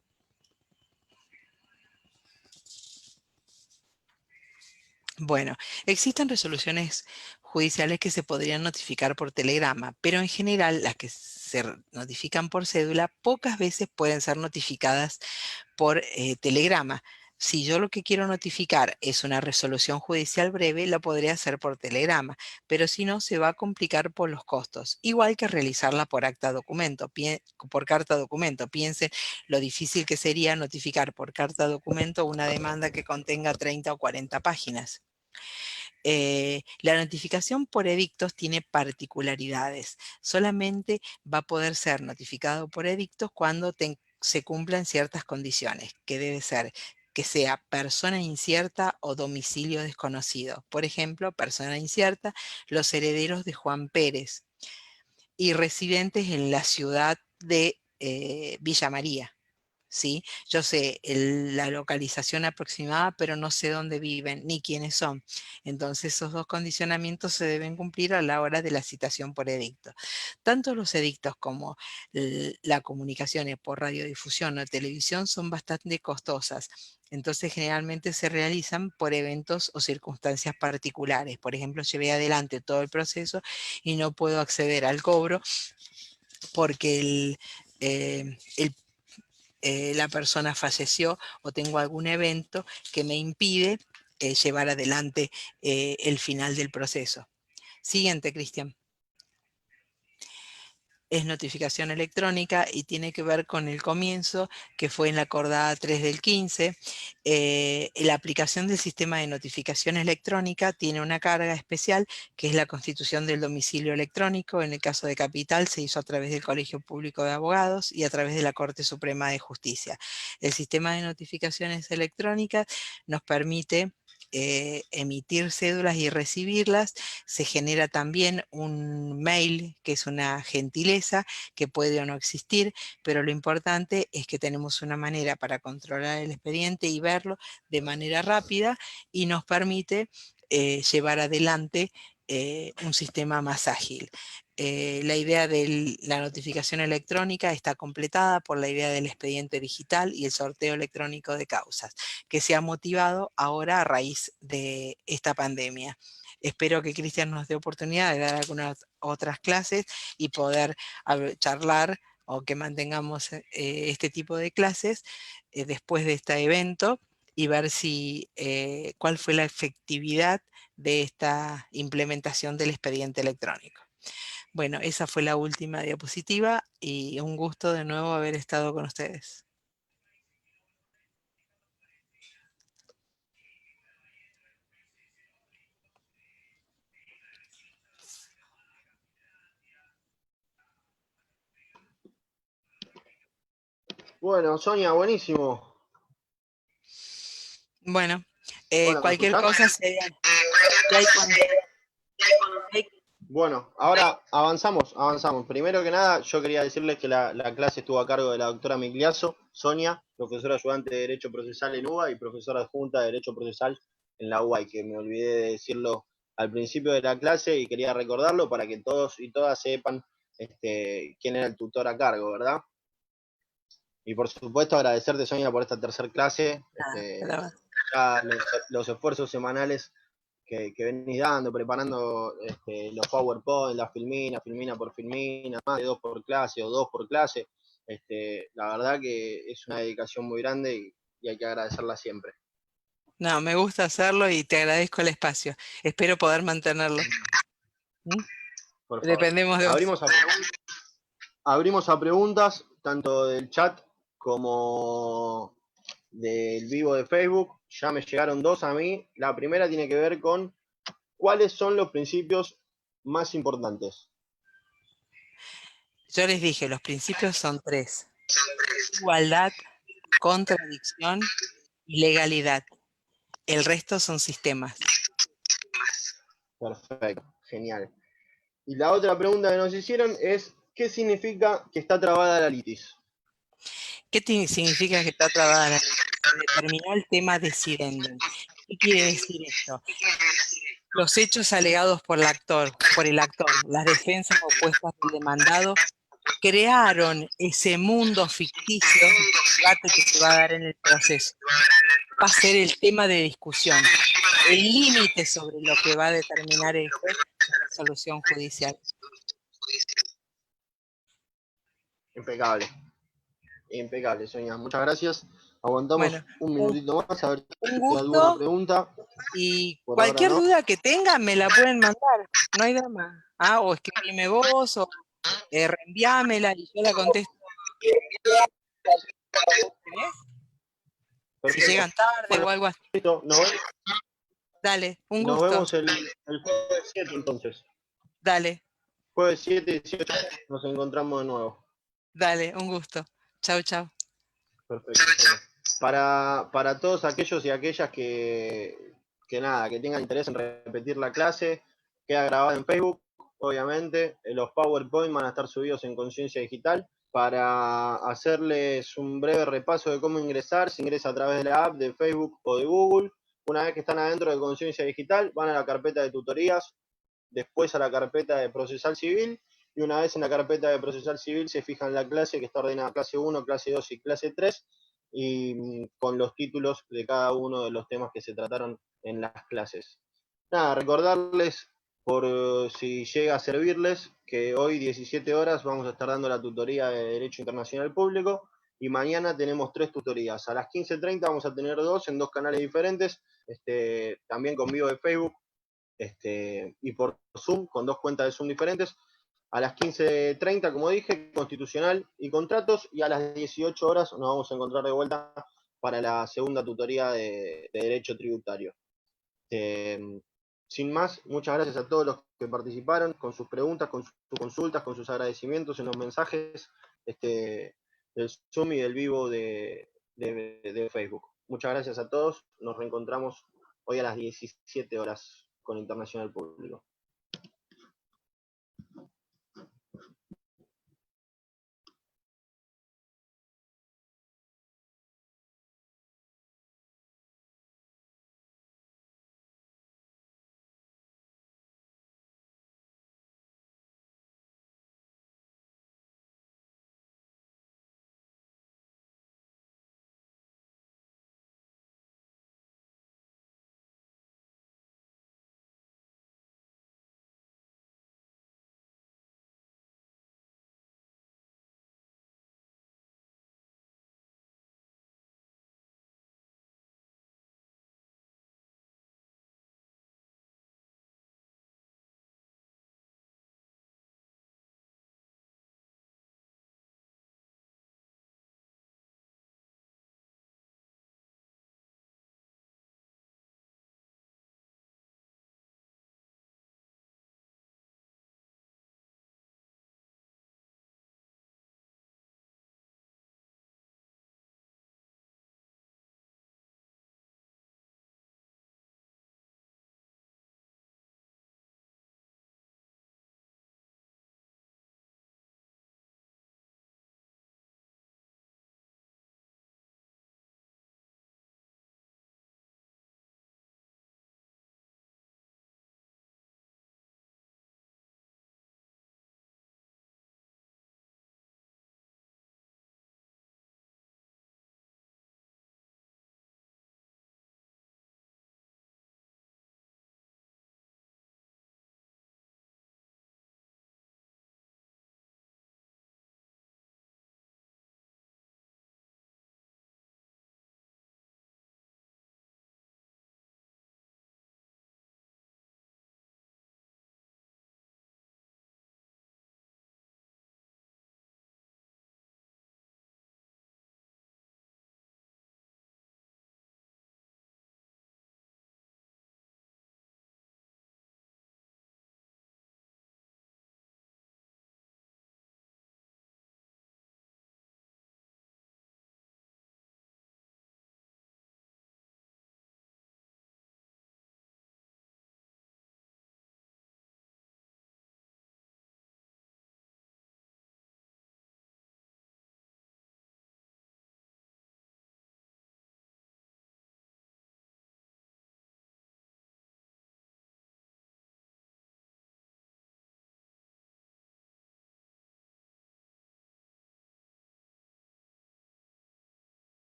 Bueno, existen resoluciones judiciales que se podrían notificar por telegrama, pero en general las que se notifican por cédula pocas veces pueden ser notificadas por telegrama. Si yo lo que quiero notificar es una resolución judicial breve, la podría hacer por telegrama, pero si no, se va a complicar por los costos. Igual que realizarla por acta documento, por carta documento. Piensen lo difícil que sería notificar por carta documento una demanda que contenga 30 o 40 páginas. La notificación por edictos tiene particularidades. Solamente va a poder ser notificado por edictos cuando se cumplan ciertas condiciones, que debe ser que sea persona incierta o domicilio desconocido. Por ejemplo, persona incierta, los herederos de Juan Pérez y residentes en la ciudad de Villa María. ¿Sí? Yo sé la localización aproximada, pero no sé dónde viven ni quiénes son. Entonces, esos dos condicionamientos se deben cumplir a la hora de la citación por edicto. Tanto los edictos como la comunicaciones por radiodifusión o televisión son bastante costosas. Entonces, generalmente se realizan por eventos o circunstancias particulares. Por ejemplo, llevé adelante todo el proceso y no puedo acceder al cobro porque la persona falleció o tengo algún evento que me impide llevar adelante el final del proceso. Siguiente, Cristian. Es notificación electrónica y tiene que ver con el comienzo, que fue en la acordada 3 del 15. La aplicación del sistema de notificación electrónica tiene una carga especial, que es la constitución del domicilio electrónico. En el caso de Capital se hizo a través del Colegio Público de Abogados y a través de la Corte Suprema de Justicia. El sistema de notificaciones electrónicas nos permite emitir cédulas y recibirlas. Se genera también un mail, que es una gentileza, que puede o no existir, pero lo importante es que tenemos una manera para controlar el expediente y verlo de manera rápida y nos permite llevar adelante un sistema más ágil. La idea de la notificación electrónica está completada por la idea del expediente digital y el sorteo electrónico de causas, que se ha motivado ahora a raíz de esta pandemia. Espero que Cristian nos dé oportunidad de dar algunas otras clases y poder charlar o que mantengamos este tipo de clases después de este evento y ver cuál fue la efectividad de esta implementación del expediente electrónico. Bueno, esa fue la última diapositiva y un gusto de nuevo haber estado con ustedes. Bueno, Sonia, buenísimo. Bueno, Hola, ¿me cualquier escuchás? cosa Bueno, ahora avanzamos. Primero que nada, yo quería decirles que la clase estuvo a cargo de la doctora Migliazo, Sonia, profesora ayudante de Derecho Procesal en UBA y profesora adjunta de Derecho Procesal en la UAI, que me olvidé de decirlo al principio de la clase y quería recordarlo para que todos y todas sepan quién era el tutor a cargo, ¿verdad? Y por supuesto agradecerte, Sonia, por esta tercera clase. nada. ya los esfuerzos semanales que venís dando, preparando los PowerPoint, la filmina por filmina, más de 2 por clase o 2 por clase. La verdad que es una dedicación muy grande y hay que agradecerla siempre. No, me gusta hacerlo y te agradezco el espacio. Espero poder mantenerlo. ¿Mm? Por favor. Dependemos de vos. Abrimos a preguntas, tanto del chat como del vivo de Facebook. Ya me llegaron 2 a mí. La primera tiene que ver con cuáles son los principios más importantes. Yo les dije, los principios son 3. Igualdad, contradicción y legalidad. El resto son sistemas. Perfecto, genial. Y la otra pregunta que nos hicieron es, ¿qué significa que está trabada la litis? ¿Qué significa que está trabada la ley? Se determinó el tema decidendum. ¿Qué quiere decir esto? Los hechos alegados por el actor, las defensas opuestas del demandado, crearon ese mundo ficticio de debate que se va a dar en el proceso. Va a ser el tema de discusión, el límite sobre lo que va a determinar el juez en la resolución judicial. Impecable. Impecable, Sonia. Muchas gracias. Aguantamos Bueno, un minutito más a ver un si hay alguna gusto pregunta. y Por ahora cualquier no. duda que tengan me la pueden mandar, no hay drama. O escribime vos o reenviámela y yo la contesto. Si Perfecto. llegan tarde Bueno, o algo así. listo. Dale, un Nos gusto. vemos el jueves 7 entonces. Dale, Jueves 7, 18 nos encontramos de nuevo. dale, un gusto. Chau, chau. Perfecto. Para todos aquellos y aquellas que nada, que tengan interés en repetir la clase, queda grabada en Facebook, obviamente. Los PowerPoint van a estar subidos en Conciencia Digital. Para hacerles un breve repaso de cómo ingresar, se ingresa a través de la app de Facebook o de Google. Una vez que están adentro de Conciencia Digital, van a la carpeta de tutorías, después a la carpeta de procesal civil, y una vez en la carpeta de procesal civil se fijan la clase que está ordenada clase 1, clase 2 y clase 3, y con los títulos de cada uno de los temas que se trataron en las clases. Nada, recordarles, por si llega a servirles, que hoy 17 horas vamos a estar dando la tutoría de Derecho Internacional Público, y mañana tenemos 3 tutorías. A las 15:30 vamos a tener 2 en 2 canales diferentes, también con vivo de Facebook, y por Zoom, con 2 cuentas de Zoom diferentes. A las 15:30, como dije, constitucional y contratos, y a las 18 horas nos vamos a encontrar de vuelta para la segunda tutoría de Derecho Tributario. Sin más, muchas gracias a todos los que participaron, con sus preguntas, con sus consultas, con sus agradecimientos en los mensajes del Zoom y del vivo de Facebook. Muchas gracias a todos, nos reencontramos hoy a las 17 horas con Internacional Público.